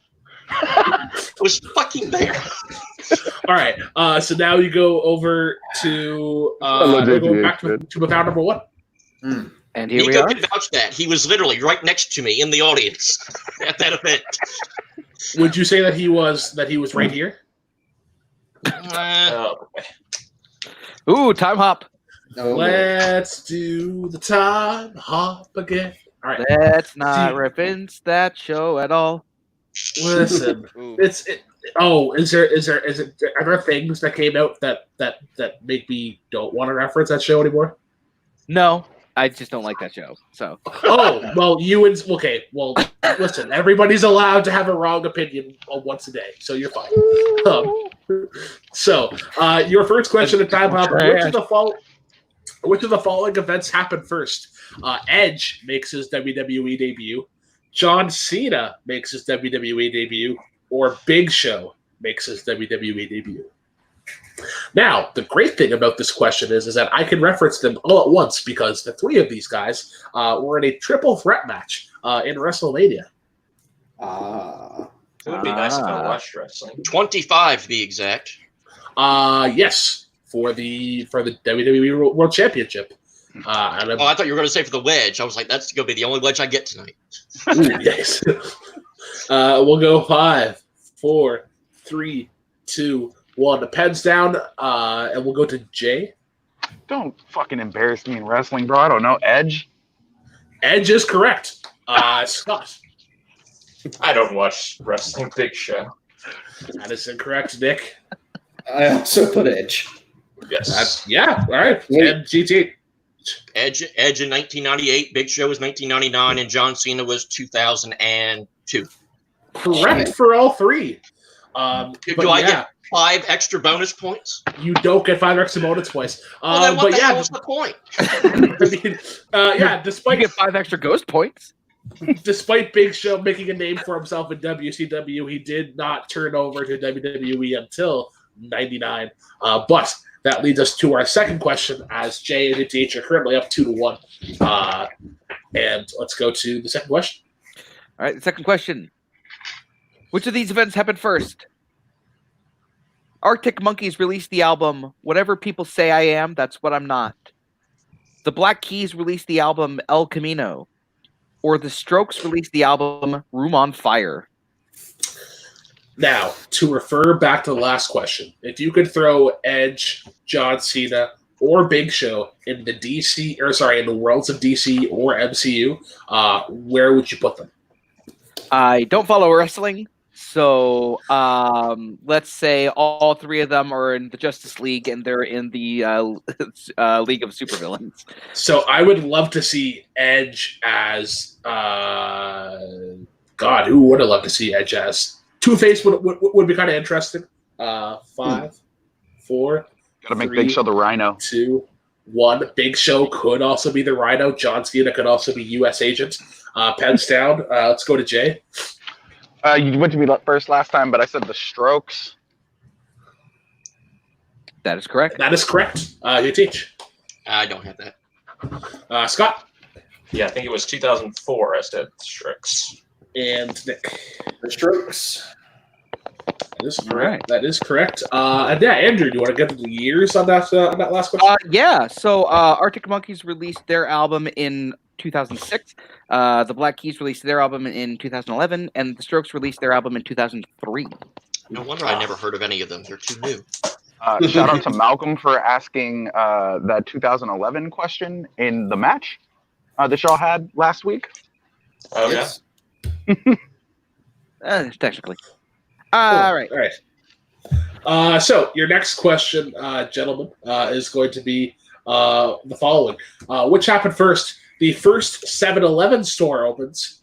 I was fucking there. All right, so now you go over to we're going back to Bout number one. And here we Nico are. can vouch that. He was literally right next to me in the audience at that event. Would you say that he was right here? Ooh, time hop. Oh, Let's do the time hop again. All right, Let's not reference that show at all. listen. Oh, are there things that came out that make me don't want to reference that show anymore? No, I just don't like that show. So. Oh, well, okay. Well, listen, everybody's allowed to have a wrong opinion once a day, so you're fine. Your first question at Time Hop: which of the following events happened first? Edge makes his WWE debut. John Cena makes his WWE debut. Or Big Show makes his WWE debut. Now, the great thing about this question is that I can reference them all at once because the three of these guys were in a triple threat match in WrestleMania. It would be nice if I watched wrestling. 25 to be exact. Yes, for the WWE World Championship. I thought you were going to say for the wedge. I was like, that's going to be the only wedge I get tonight. Ooh, yes. We'll go 5, 4, 3, 2, 1. The pen's down, and we'll go to Jay. Don't fucking embarrass me in wrestling, bro. I don't know. Edge? Edge is correct. Scott. I don't watch wrestling. Big Show. That is incorrect, Nick. I also put Edge. Yes. Yeah, all right. And GT. Edge in 1998, Big Show was 1999, and John Cena was 2002. Correct for all three. Do I get 5 extra bonus points? You don't get 5 extra bonus points. Well, then what the hell was the point? Despite you get 5 extra ghost points. Despite Big Show making a name for himself in WCW, he did not turn over to WWE until 99. But that leads us to our second question, as Jay and DH are currently up 2-1. And let's go to the second question. All right, the second question. Which of these events happened first? Arctic Monkeys released the album Whatever People Say I Am, That's What I'm Not. The Black Keys released the album El Camino. Or the Strokes released the album Room on Fire. Now, to refer back to the last question, if you could throw Edge, John Cena, or Big Show in the in the worlds of DC or MCU, where would you put them? I don't follow wrestling, so let's say all three of them are in the Justice League and they're in the League of Supervillains. So I would love to see Edge as God. Who would I love to see Edge as? Two-Face would be kind of interesting. 5, 4. Gotta make Big Show the Rhino. 2, 1. Big Show could also be the Rhino. John Cena could also be U.S. Agent. Pens down. Let's go to Jay. You went to me first last time, but I said the Strokes. That is correct. That is correct. You teach. I don't have that. Scott. Yeah, I think it was 2004. I said Strokes. And Nick. The Strokes. That is correct. Right. That is correct. And yeah, Andrew, do you want to get the years on that last question? Yeah. So Arctic Monkeys released their album in 2006. The Black Keys released their album in 2011, and the Strokes released their album in 2003. No wonder I never heard of any of them. They're too new. Shout out to Malcolm for asking that 2011 question in the match that y'all had last week. Oh, yes. Technically. All right. So your next question, gentlemen, is going to be the following. Which happened first? The first 7-Eleven store opens,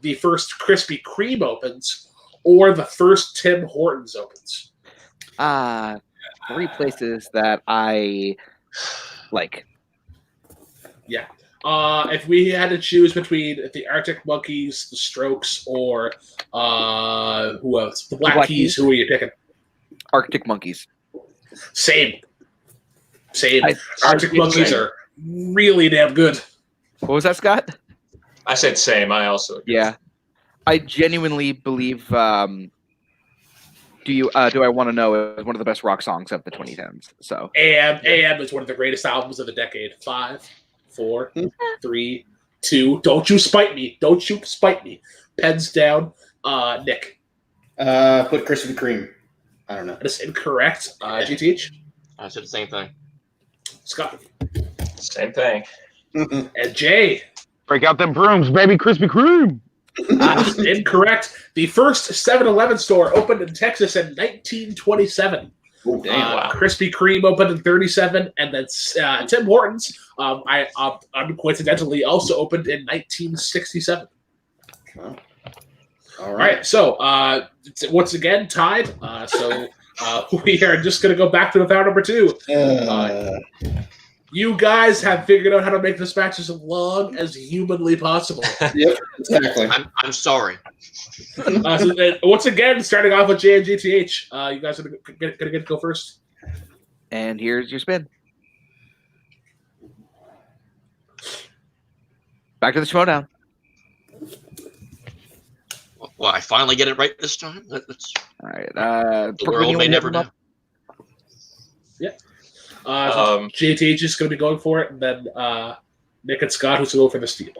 the first Krispy Kreme opens, or the first Tim Hortons opens? 3 places that I like. Yeah. If we had to choose between the Arctic Monkeys, the Strokes, or who else? The Black Keys, who are you picking? Arctic Monkeys. Same. Arctic Monkeys are really damn good. What was that, Scott? I said same. I also agree. Yeah. I genuinely believe Do I Want to Know is one of the best rock songs of the 2010s. So AM is one of the greatest albums of the decade. 5, 4, 3, 2. Don't you spite me. Pens down. Nick. Put Krispy Kreme. I don't know. That is incorrect. GTH. I said the same thing. Scott. Same thing. And Jay. Break out them brooms, baby. Krispy Kreme. Incorrect. The first 7-Eleven store opened in Texas in 1927. Oh, damn. Wow. Krispy Kreme opened in 37, and then Tim Hortons, uncoincidentally, also opened in 1967. All All right, so once again tied. So we are just going to go back to the round number 2. You guys have figured out how to make this match as long as humanly possible. Yep, exactly. I'm sorry. So, once again, starting off with J and GTH. You guys are going to go first. And here's your spin. Back to the showdown. Well, I finally get it right this time. That's All right. the world may never know. Yeah. GTH is going to be going for it, and then Nick and Scott, who's going to go for the steal.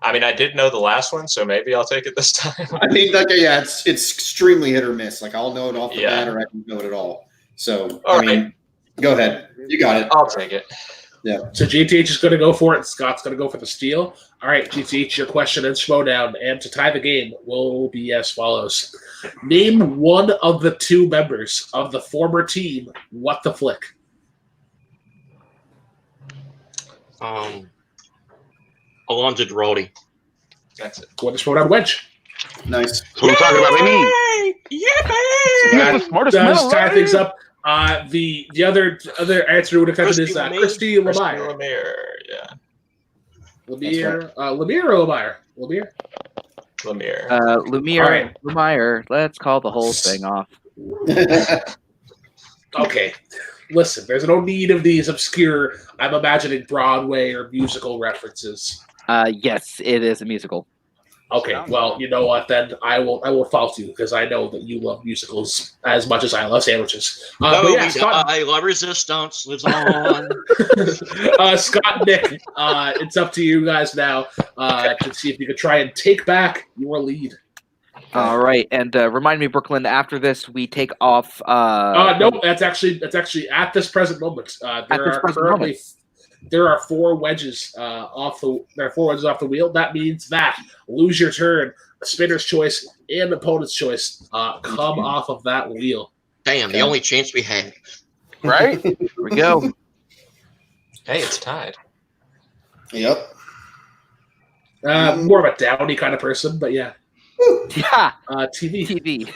I mean, I did know the last one, so maybe I'll take it this time. I mean, like, yeah, it's extremely hit or miss. Like, I'll know it off the bat, or I can know it at all. So, All I mean, go ahead. You got it. I'll take it. Yeah. So GTH is going to go for it. Scott's going to go for the steal. All right, GTH, your question in Schmodown, and to tie the game will be as follows. Name one of the 2 members of the former team, What the Flick? Alonzo Giraldi. That's it. What is Schmodown wedge? Nice. Who are you talking about? Me? Yeah, That's the smartest Does man tie alive. things up. The other answer would have come is Christy Lemire. Lemire, yeah. Lemire or Lemire? Lemire? Lemire. Lumiere, All right. Lumiere, let's call the whole thing off. Okay. Listen, there's no need of these obscure, I'm imagining Broadway or musical references. Yes, it is a musical. Okay, well, you know what? Then I will fault you because I know that you love musicals as much as I love sandwiches. But yeah, Scott, La Resistance lives on. Scott and Nick, it's up to you guys now to see if you can try and take back your lead. All right, and remind me, Brooklyn. After this, we take off. No, that's actually at this present moment. There are 4 wedges off the wheel. That means that lose your turn, spinner's choice, and opponent's choice come off of that wheel. Damn, the only chance we had. Right? Here we go. Hey, it's tied. Yep. More of a downy kind of person, but yeah. Yeah. TV.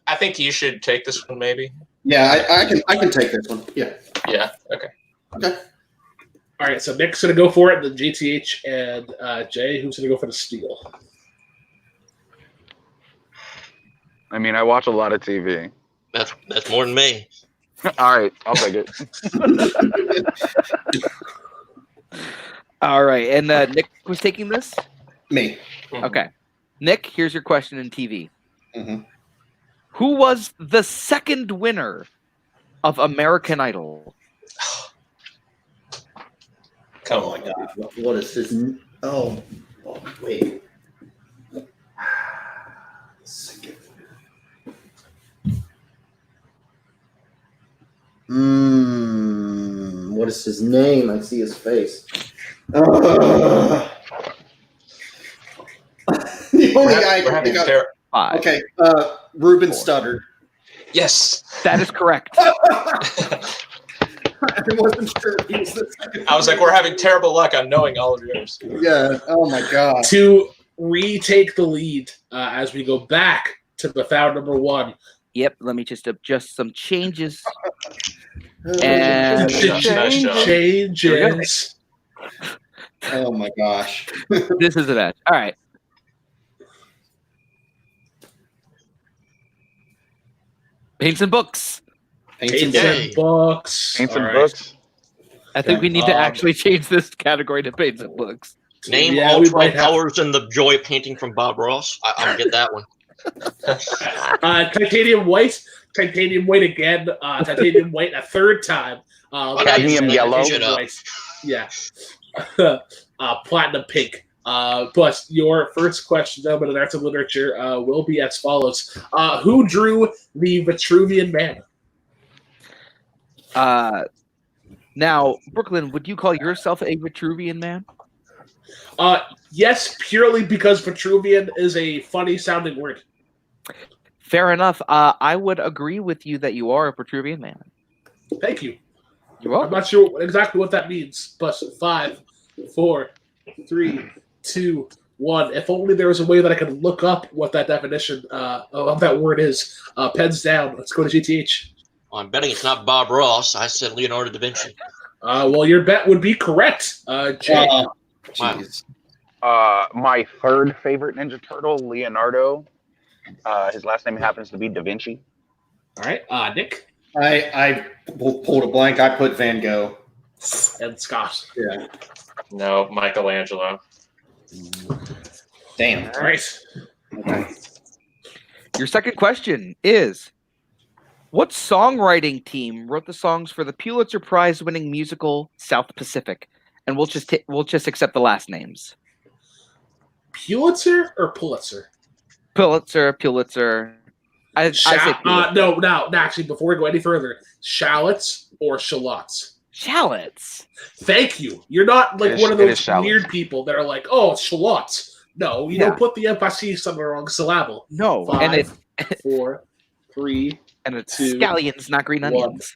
I think you should take this one, maybe. Yeah, I can take this one. Yeah. Yeah. Okay. Okay. All right, so Nick's going to go for it, then GTH and Jay, who's going to go for the steal? I mean, I watch a lot of TV. That's more than me. All right, I'll take it. All right, and Nick was taking this? Me. Okay. Nick, here's your question in TV. Mm-hmm. Who was the second winner of American Idol? Come Oh on. my God! What is his? Oh wait. What is his name? I see his face. The only guy I can think of. 5. Okay, Ruben Studdard. Yes. That is correct. I wasn't sure if he was the second. I was like, we're having terrible luck on knowing all of yours. Yeah. Oh my God. To retake the lead as we go back to the foul number 1. Yep, let me just adjust some changes. And Changes. Oh my gosh. this is a match. All right. Paints and books. Paints and Yay. books. Paints and All right. books. I think we need to actually change this category to paints and books. Name Yeah, all we 12 might have- colors in the joy painting from Bob Ross. I'll get that one. Titanium white again. Titanium white a third time. Cadmium yellow. Shut up. White. Yeah. Platinum pink. But your first question, gentlemen, in arts and literature, will be as follows: who drew the Vitruvian Man? Now, Brooklyn, would you call yourself a Vitruvian man? Yes, purely because Vitruvian is a funny sounding word. Fair enough. I would agree with you that you are a Vitruvian man. Thank you. You're I'm welcome. not sure exactly what that means, but 5, 4, 3, 2, 1. If only there was a way that I could look up what that definition of that word is. Pens down. Let's go to GTH. Well, I'm betting it's not Bob Ross. I said Leonardo da Vinci. Well, your bet would be correct. Jay. Jeez. My third favorite Ninja Turtle, Leonardo. His last name happens to be Da Vinci. All right. Nick. I pulled a blank. I put Van Gogh. And Scott. Yeah. No, Michelangelo. Damn. All right. Okay. Your second question is, what songwriting team wrote the songs for the Pulitzer Prize-winning musical South Pacific? And we'll just accept the last names. Pulitzer or Pulitzer? Pulitzer. I say Pulitzer. No, actually, before we go any further, shallots or shallots? Shallots. Thank you. You're not like one of it those is shallots. weird people that are like, oh, it's shallots. No, you don't put the emphasis on the wrong syllable. No, 5, 4, 3, and it's 2, scallions, not green 1. onions.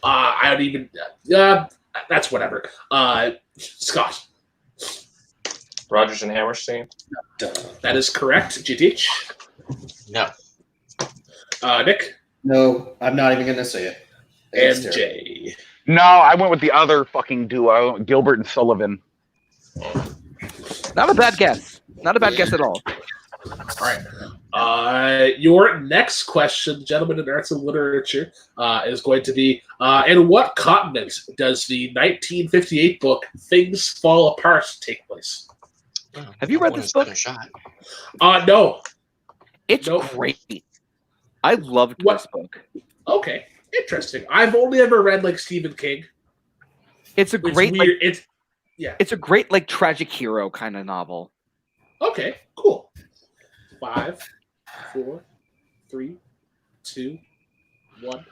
I don't even. That's whatever. Scott. Rodgers and Hammerstein. That is correct. GTH. No. Nick. No, I'm not even going to say it. It's And terrible. Jay. No, I went with the other fucking duo, Gilbert and Sullivan. Not a bad guess. Not a bad guess at all. All right. Your next question, gentlemen in arts and literature, is going to be: in what continent does the 1958 book "Things Fall Apart" take place? Have you read this book? No. It's Nope. great. I loved What? this book. Okay, interesting. I've only ever read like Stephen King. It's a It's great, weird. like, it's a great like tragic hero kind of novel. Okay, cool. 5, 4, 3, 2, 1.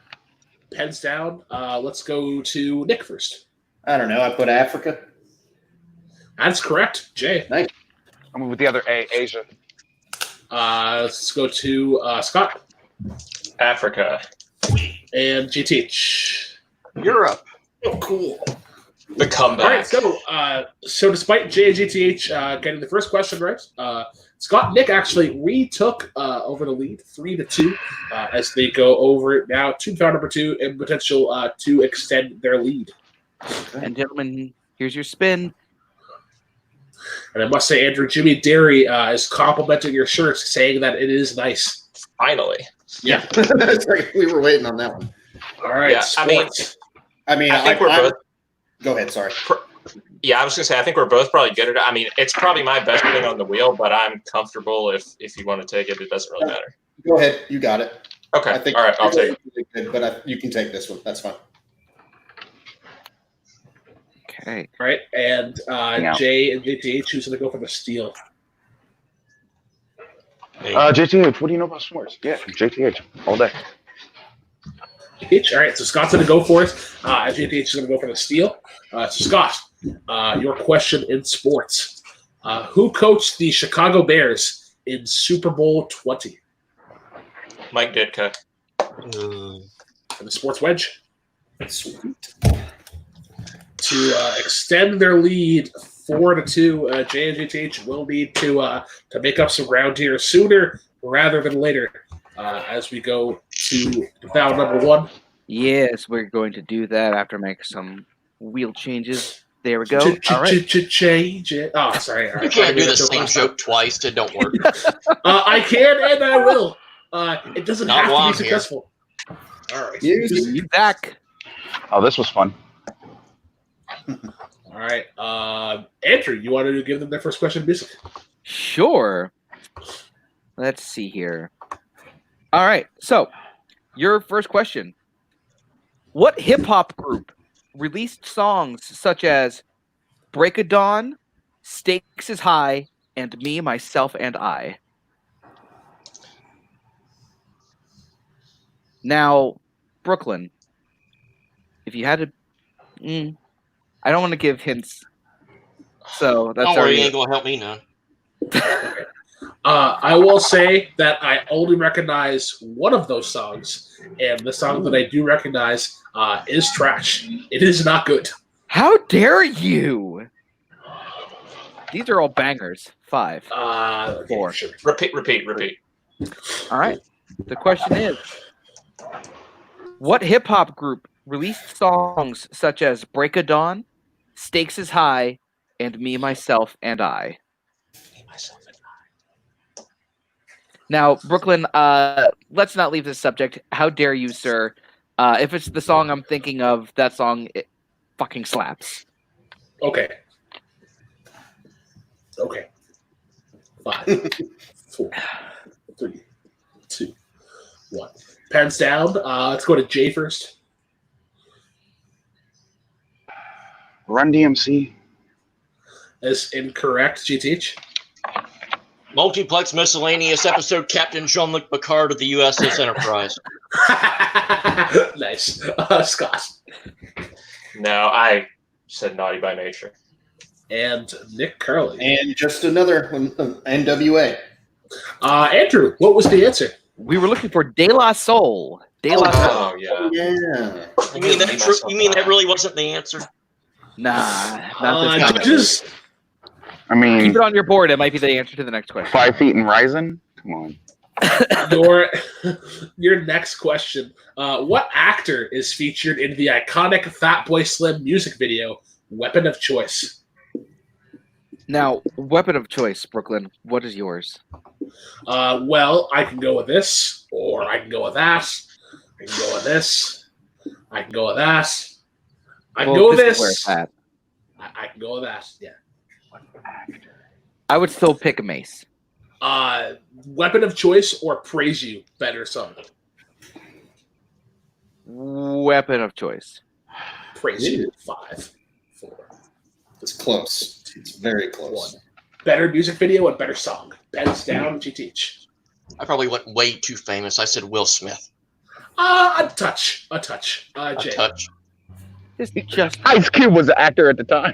Pens down. Let's go to Nick first. I don't know. I put Africa. That's correct. Jay. Nice. I went with the other A, Asia. Let's go to Scott Africa. and GTH. Europe. Oh, cool. The comeback. All right, so despite Jay and GTH getting the first question right, Scott and Nick actually retook over the lead 3-2 as they go over now to foul number 2 and potential to extend their lead. And gentlemen, here's your spin. And I must say, Andrew, Jimmy Derry is complimenting your shirt, saying that it is nice. Finally. Yeah. It's like we were waiting on that one. All right. Yeah, sports. I mean, I think we're both. Go ahead. Sorry. Yeah, I was gonna say I think we're both probably good at it. I mean, it's probably my best thing on the wheel, but I'm comfortable if you want to take it. It doesn't really matter. Go ahead. You got it. Okay. I think. All right. I'll take it. Really good, but you can take this one. That's fine. Okay. All right. And Yeah. Jay and GTH who's going to go for the steal. JTH, what do you know about sports? Yeah, JTH, all day. GTH. All right. So Scott's going to go for it. GTH is going to go for the steal. So Scott, your question in sports. Who coached the Chicago Bears in Super Bowl 20? Mike Ditka. For the sports wedge. Sweet. To extend their lead 4-2, J and GTH will need to make up some ground here sooner rather than later as we go to foul number 1. Yes, we're going to do that after making some wheel changes. There we go. All right. Change it. Oh, sorry. All right. You can't do the same joke twice. It don't work. I can and I will. It doesn't Not have to while be I'm here. successful. All right. You back. Oh, this was fun. All right. Andrew, you want to give them their first question, music? Sure. Let's see here. All right. So, your first question. What hip-hop group released songs such as Break of Dawn, Stakes is High, and Me, Myself, and I? Now, Brooklyn, if you had to... I don't want to give hints. So that's Don't worry, already. you ain't gonna help me none. I will say that I only recognize one of those songs, and the song that I do recognize is trash. It is not good. How dare you? These are all bangers. 5. Okay, 4. sure. Repeat. All right. The question is, what hip hop group released songs such as Break of Dawn, Stakes is High, and Me, Myself, and I? Now, Brooklyn, let's not leave this subject. How dare you, sir? If it's the song I'm thinking of, that song it fucking slaps. Okay. 5, 4, 3, 2, 1. Pens down. Let's go to Jay first. Run DMC. Is incorrect. GTH. Multiplex Miscellaneous episode Captain Jean-Luc Picard of the USS Enterprise. Nice. Scott. No, I said Naughty by Nature. And Nick Curley. And just another one, NWA. Andrew, what was the answer? We were looking for De La Soul. De La Soul. Oh yeah. Yeah. You mean that really wasn't the answer? Nah, not this time. Just I mean, Keep it on your board. It might be the answer to the next question. 5 feet and rising. Come on. your next question. What actor is featured in the iconic Fatboy Slim music video, Weapon of Choice? Now, weapon of choice, Brooklyn. What is yours? Well, I can go with this, or I can go with that. I can go with this. I can go with that. I can go with this is where this. it's at. I can go with that. Yeah. I would still pick a mace. Weapon of Choice or Praise You, better song. Weapon of choice. Praise You. 5, 4. It's close. It's very close. 1. Better music video and better song. Pens down. GTH. I probably went way too famous. I said Will Smith. A touch. A Jay. touch. Just Ice Cube was an actor at the time.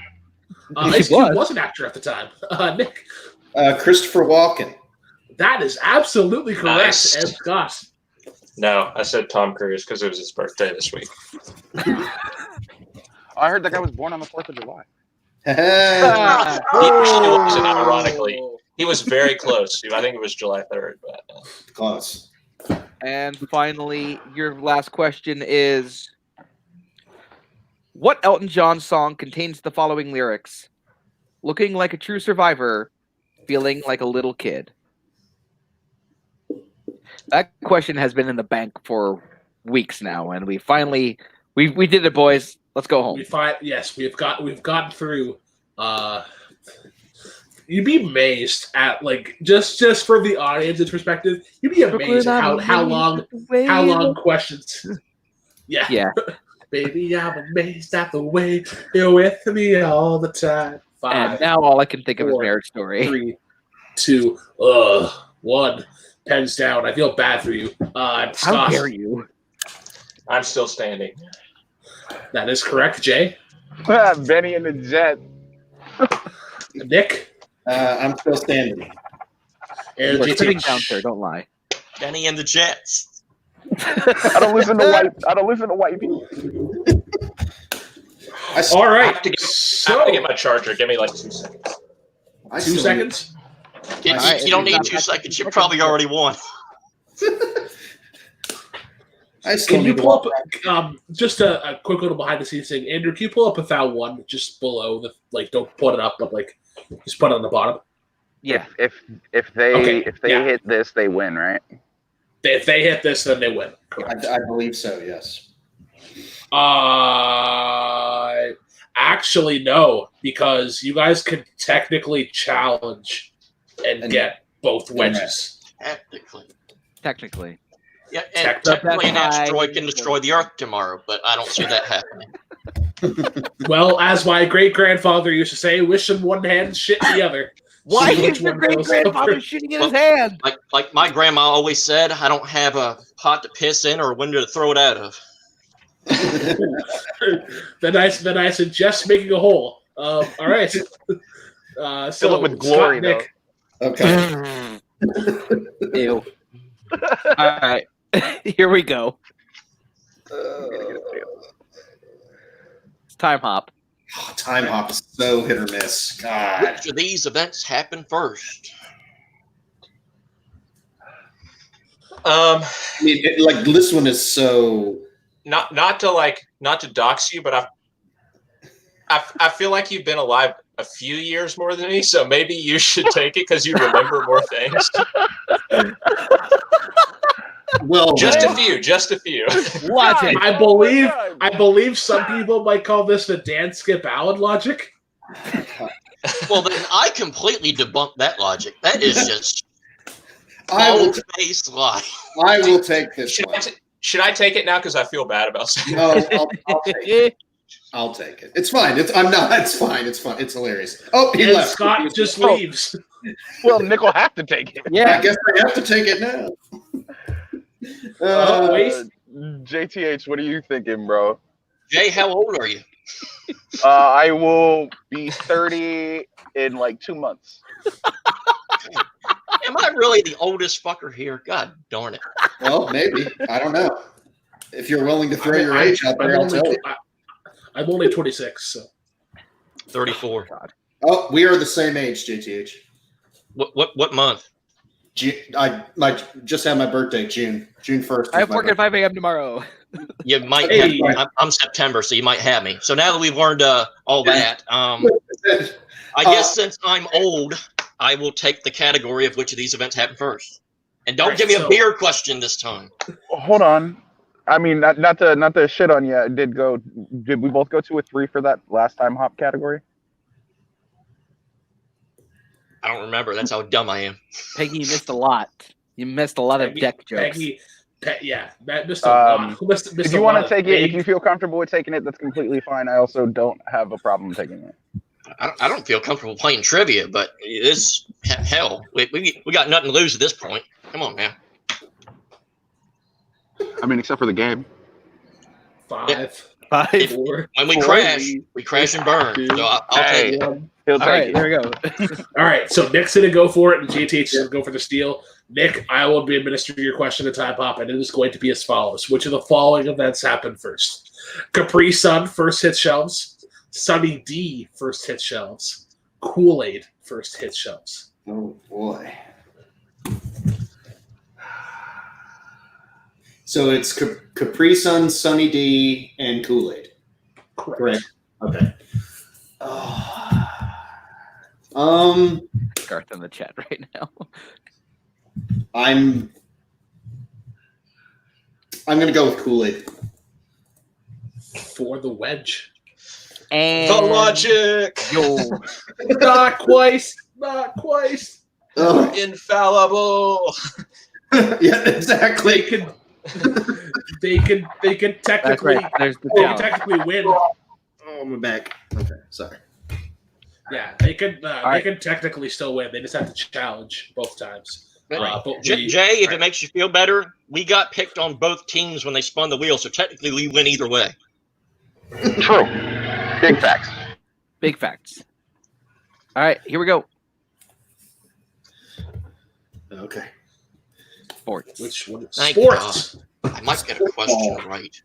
Ice Cube was an actor at the time. Nick. Christopher Walken. That is absolutely correct. Nice. And Scott. No, I said Tom Cruise because it was his birthday this week. I heard that guy was born on the 4th of July. He actually wasn't, ironically. He was very close. I think it was July 3rd. But Close. And finally, your last question is, what Elton John song contains the following lyrics? Looking like a true survivor, feeling like a little kid. That question has been in the bank for weeks now, and we finally we did it, boys. Let's go home. We've gotten through. You'd be amazed at just for the audience's perspective. You'd be amazed at how long questions. Yeah. Baby, I'm amazed at the way you're with me all the time. 5. And now all I can think of is 4, Marriage Story. 3, 2, 1. Pens down. I feel bad for you. How Scott. dare you? I'm still standing. That is correct, Jay. Benny and the Jet. Nick. I'm still standing. And We're GT. sitting down, sir. Don't lie. Benny and the Jets. I don't listen to white people. All I right. have to get my charger. Give me like 2 seconds. 2 seconds. You don't need 2 seconds. You probably already won. I still Can you need to pull walk up just a quick little behind the scenes thing? Andrew, can you pull up a foul 1 just below the don't put it up, but just put it on the bottom? Yeah. If they yeah. hit this, they win, right? If they hit this, then they win. Correct. I believe so, yes. Actually, no, because you guys could technically challenge and get both wedges. Technically. Yeah, and Tech- technically an asteroid can destroy the Earth tomorrow, but I don't see that happening. Well, as my great-grandfather used to say, wish in one hand, shit in the other. Why See which is your one goes great grandfather over. shooting in his hand? Like my grandma always said, I don't have a pot to piss in or a window to throw it out of. Then I suggest making a hole. All right. Fill So it with glory, Scott, Nick, Okay. Ew. All right, here we go. It's time hop. Time hop is so hit or miss. God. Which of these events happen first? I mean, like this one is so. Not to dox you, but I feel like you've been alive a few years more than me, so maybe you should take it because you remember more things. Well, Just a few. Logic. I believe some people might call this the Dan Skip Ballad logic. Well, then I completely debunk that logic. That is just I will face lie. I will take this one. Should I take it now? Because I feel bad about saying No, I'll take it. I'll take it. It's fine. I'm not. It's fine. It's fun. It's hilarious. Oh, he And left. Scott just leaves. Well, Nick will have to take it. I Yeah. guess I have to take it now. Wait. JTH, what are you thinking, bro? Jay, how old are you? I will be 30 in like 2 months. Am I really the oldest fucker here? God darn it. Well, maybe. I don't know. If you're willing to throw your age out there, I'll tell you. I'm only 26, so 34. Oh, we are the same age, JTH. What month? I just had my birthday, June 1st. I have work at 5 a.m. tomorrow. You might Hey. have, I'm September, so you might have me. So now that we've learned all that, I guess since I'm old, I will take the category of which of these events happen first. And don't give me a beer question this time. Hold on. I mean, not to shit on you. Did we both go 2 or 3 for that last time hop category? I don't remember. That's how dumb I am. Peggy, you missed a lot. You missed a lot of deck jokes. That missed a lot. If you want to take it, if you feel comfortable with taking it, that's completely fine. I also don't have a problem taking it. I don't feel comfortable playing trivia, but it's hell. We got nothing to lose at this point. Come on, man. I mean, except for the game. 5, 5. 4. When we 4, crash and burn. So I'll take it. He'll All right, take here we go. All right, so Nick's going to go for it, and JTH is going to go for the steal. Nick, I will be administering your question to Time Pop, and it is going to be as follows. Which of the following events happened first? Capri Sun first hit shelves. Sunny D first hit shelves. Kool-Aid first hit shelves. Oh, boy. So it's Capri Sun, Sunny D, and Kool-Aid. Correct. Okay. Garth in the chat right now. I'm gonna go with Kool-Aid. For the wedge. And the logic. yo, Not quite. Oh, Infallible. yeah, exactly. They can that's technically right. There's the they can challenge. technically win. Oh, my back. Okay, sorry. Yeah, they can right. technically still win. They just have to challenge both times. But Jay, if it makes you feel better, we got picked on both teams when they spun the wheel, so technically we win either way. True. Big facts. Big facts. All right, here we go. Okay. Sports. Which one? Thank Sports. I might get a question right.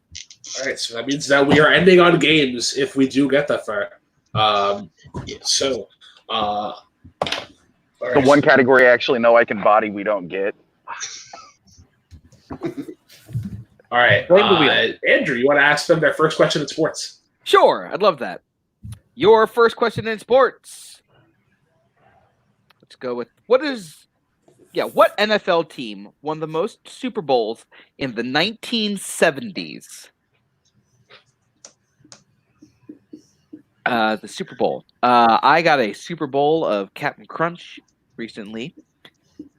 All right, so that means that we are ending on games if we do get that far. Yeah. So, all The right. one category I actually know I can body we don't get. All right, Blame the wheel. Andrew, you want to ask them their first question in sports? Sure, I'd love that. Your first question in sports. Let's go with what NFL team won the most Super Bowls in the 1970s? The Super Bowl. I got a Super Bowl of Captain Crunch recently.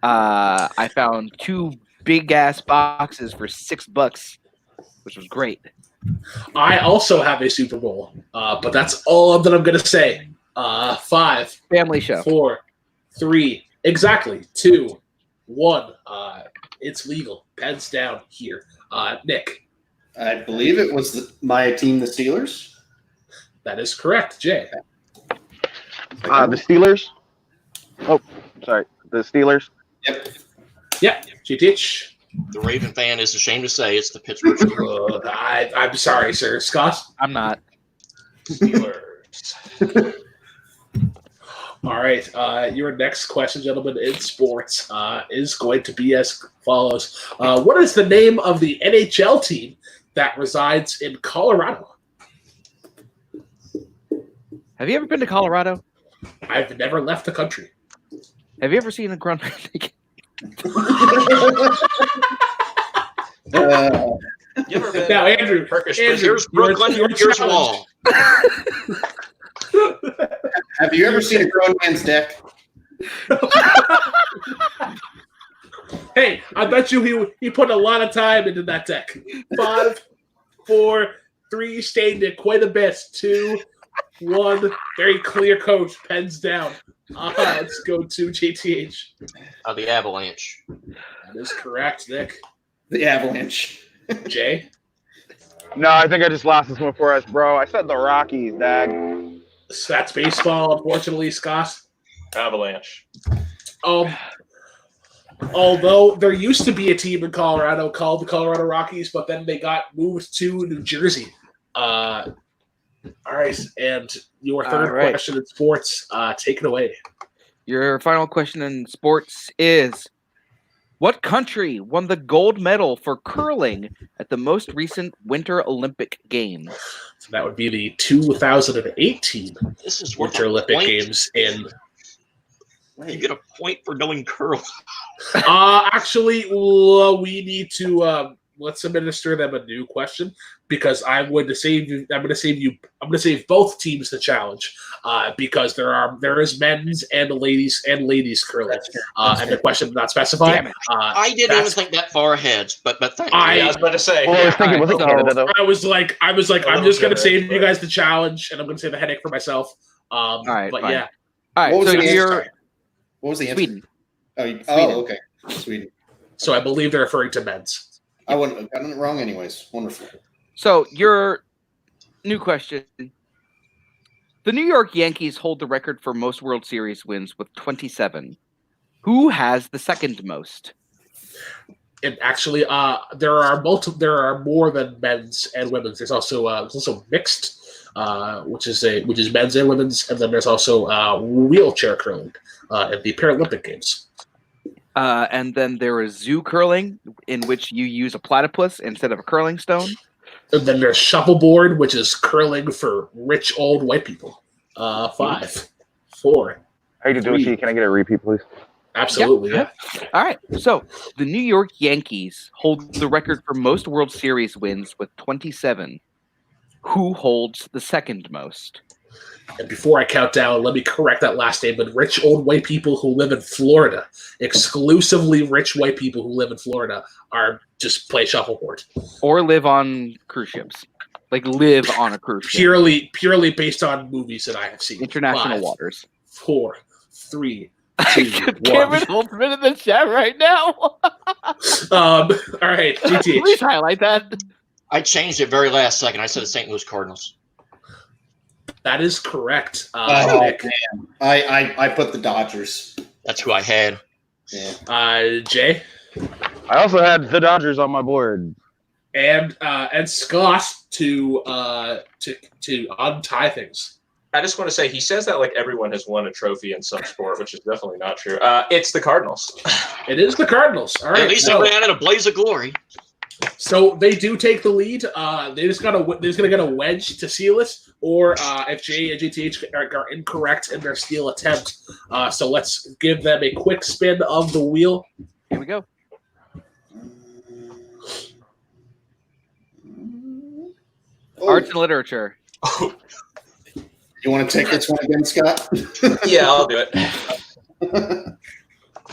I found 2 big ass boxes for $6, which was great. I also have a Super Bowl, but that's all that I'm going to say. 5, Family show. 4, 3, exactly, 2, 1. It's legal. Pens down here. Nick. I believe it was my team, the Steelers. That is correct, Jay. The Steelers. Oh, sorry. The Steelers. Yep. Yeah, GTH. The Raven fan is ashamed to say it's the Pittsburgh Steelers. I'm sorry, sir. Scott? I'm not. Steelers. All right. Your next question, gentlemen, in sports is going to be as follows. What is the name of the NHL team that resides in Colorado? Have you ever been to Colorado? I've never left the country. Have you ever seen a grunt? You ever been Now, Andrew, Here's Brooklyn, here's Wall. Have you ever seen a grown man's deck? Hey, I bet you he put a lot of time into that deck. 5, 4, 3, stayed in quite a bit. 2, 1, very clear coach, pens down. Let's go to JTH. The Avalanche. That is correct, Nick. The Avalanche. Jay? No, I think I just lost this one for us, bro. I said the Rockies, dag. That's baseball, unfortunately, Scott. Avalanche? Although there used to be a team in Colorado called the Colorado Rockies, but then they got moved to New Jersey. All right, and your third question in sports, take it away. Your final question in sports is, what country won the gold medal for curling at the most recent Winter Olympic Games? So that would be the 2018 This is worth Winter a Olympic point. Games in. You get a point for knowing curl. Actually, we need to let's administer them a new question because I'm going to save both teams the challenge because there is men's and ladies curling and the question did not specify. I didn't even think that far ahead, but thank you. I was about to say. Well, I was thinking, was it Canada, though? I was like, I'm just going to save you guys the challenge, and I'm going to save the headache for myself. All right, but fine. yeah. All right, What was so the you're answer? What was the answer? Sweden. Oh, okay. Sweden. So I believe they're referring to men's. I wouldn't have gotten it wrong anyways. Wonderful. So your new question. The New York Yankees hold the record for most World Series wins with 27. Who has the second most? And actually, there are more than men's and women's. There's also mixed, which is men's and women's, and then there's also wheelchair curling at the Paralympic Games. And then there is zoo curling, in which you use a platypus instead of a curling stone. And then there's shuffleboard, which is curling for rich old white people. 5, 4. How you doing, Doshi? Can I get a repeat, please? Absolutely, yeah. All right. So the New York Yankees hold the record for most World Series wins with 27. Who holds the second most? And before I count down, let me correct that last statement. Rich old white people who live in Florida, exclusively rich white people who live in Florida, are just play shuffleboard. Or live on cruise ships. Like live on a cruise ship. Purely based on movies that I have seen. International 5, waters. 4, 3, 2, 1. Cameron Holzman in the chat right now. All right, GTH. Please highlight that. I changed it very last second. I said the St. Louis Cardinals. That is correct. Man. Nick. I put the Dodgers. That's who I had. Yeah. Jay I also had the Dodgers on my board. and Scott to untie things. I just want to say he says that like everyone has won a trophy in some sport, which is definitely not true. It's the Cardinals. It is the Cardinals. All right. At least they ran in a blaze of glory. So they do take the lead. They're just gonna get a wedge to seal it, or if Jay and GTH are incorrect in their steal attempt. So let's give them a quick spin of the wheel. Here we go. Oh, Arts and literature. you want to take this one again, Scott? Yeah, I'll do it.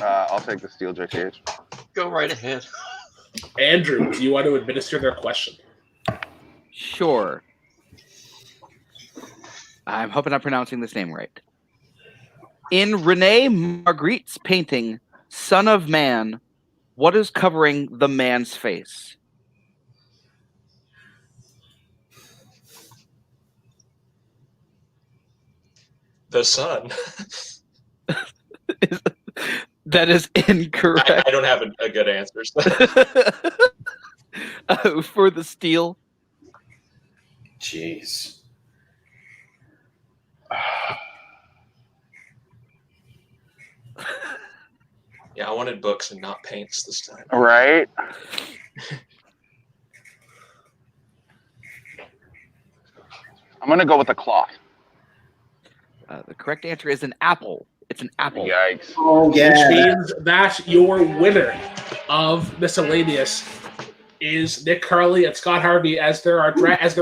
I'll take the steal, JKH. Go right ahead. Andrew, do you want to administer their question? Sure. I'm hoping I'm pronouncing this name right. In Rene Magritte's painting, Son of Man, what is covering the man's face? The sun. That is incorrect. I don't have a good answer. For the steal. Jeez. Yeah, I wanted books and not paints this time. Right. I'm gonna go with a cloth. The correct answer is an apple. It's an apple. Yikes. Oh, Which means that your winner of Miscellaneous is Nick Carley and Scott Harvey, as there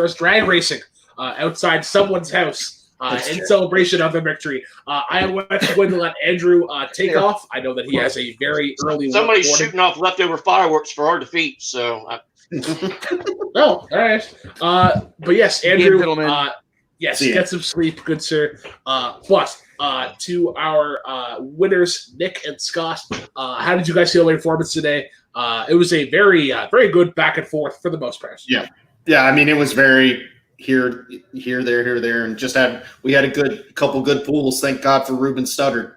is drag racing outside someone's house in celebration of their victory. I went to let Andrew take off. I know that he has a very early. Somebody's shooting off leftover fireworks for our defeat. So. Oh, all right. But yes, Andrew. Yes, See get some sleep, good sir. But to our winners, Nick and Scott, how did you guys feel about your performance today? It was a very, very good back and forth for the most part. Yeah. I mean, it was very here, there, and we had a couple good pools. Thank God for Ruben Studdard.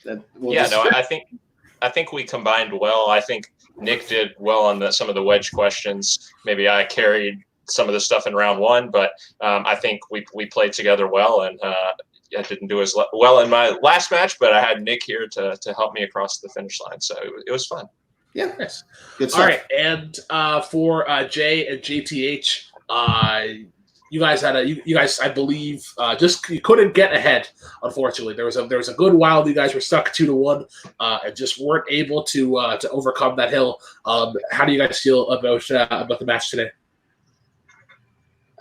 I think we combined well. I think Nick did well on some of the wedge questions. Maybe I carried some of the stuff in round one, but I think we played together well, and I didn't do as well in my last match, but I had Nick here to help me across the finish line, so it was fun. Yeah, nice. Good stuff. All right, and for Jay and JTH, you guys had you guys, I believe, you couldn't get ahead. Unfortunately, there was a good while you guys were stuck 2-1, and just weren't able to overcome that hill. How do you guys feel about the match today?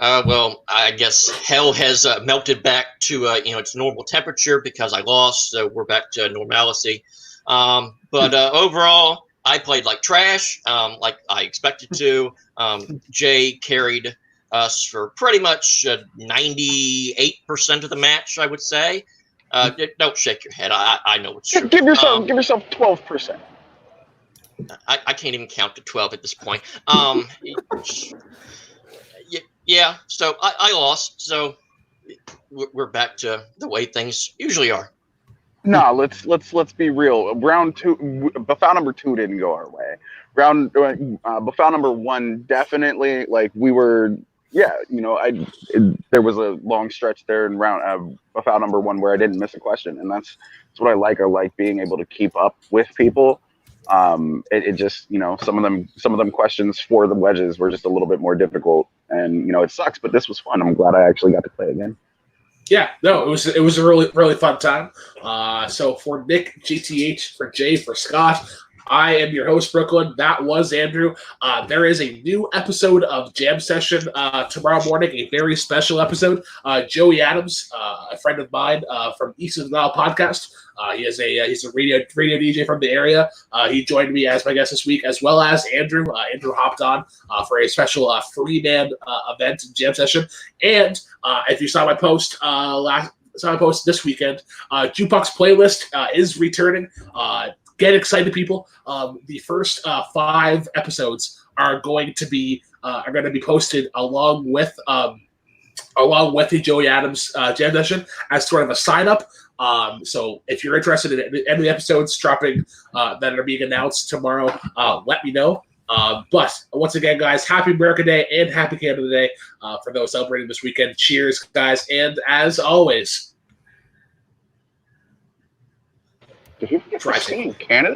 Well, I guess hell has melted back to its normal temperature because I lost, so we're back to normalcy. But overall, I played like trash, like I expected to. Jay carried us for pretty much 98% of the match, I would say. Don't shake your head. I know it's true. Give yourself 12%. I can't even count to 12 at this point. Yeah, so I lost, so we're back to the way things usually are. No, let's be real. Round two, Bafal number 2 didn't go our way. Bafal number 1 definitely, like we were. Yeah, there was a long stretch there in round Bafal number 1 where I didn't miss a question, and that's what I like. I like being able to keep up with people. It just, some of them questions for the wedges were just a little bit more difficult, and it sucks, but this was fun. I'm glad I actually got to play again. Yeah, no, it was a really, really fun time. So for Nick, GTH, for Jay, for Scott, I am your host, Brooklyn. That was Andrew. There is a new episode of Jam Session tomorrow morning, a very special episode. Joey Adams, a friend of mine from East of the Nile podcast. He's a radio DJ from the area. He joined me as my guest this week, as well as Andrew. Andrew hopped on for a special 3-man event, Jam Session. And if you saw my post this weekend, Jukebox Playlist is returning. Get excited, people! The first 5 episodes are going to be posted along with the Joey Adams Jam Session as sort of a sign up. So if you're interested in any of the episodes dropping that are being announced tomorrow, let me know. But once again, guys, happy America Day and happy Canada Day for those celebrating this weekend. Cheers, guys, and as always. Did he get to see in Canada?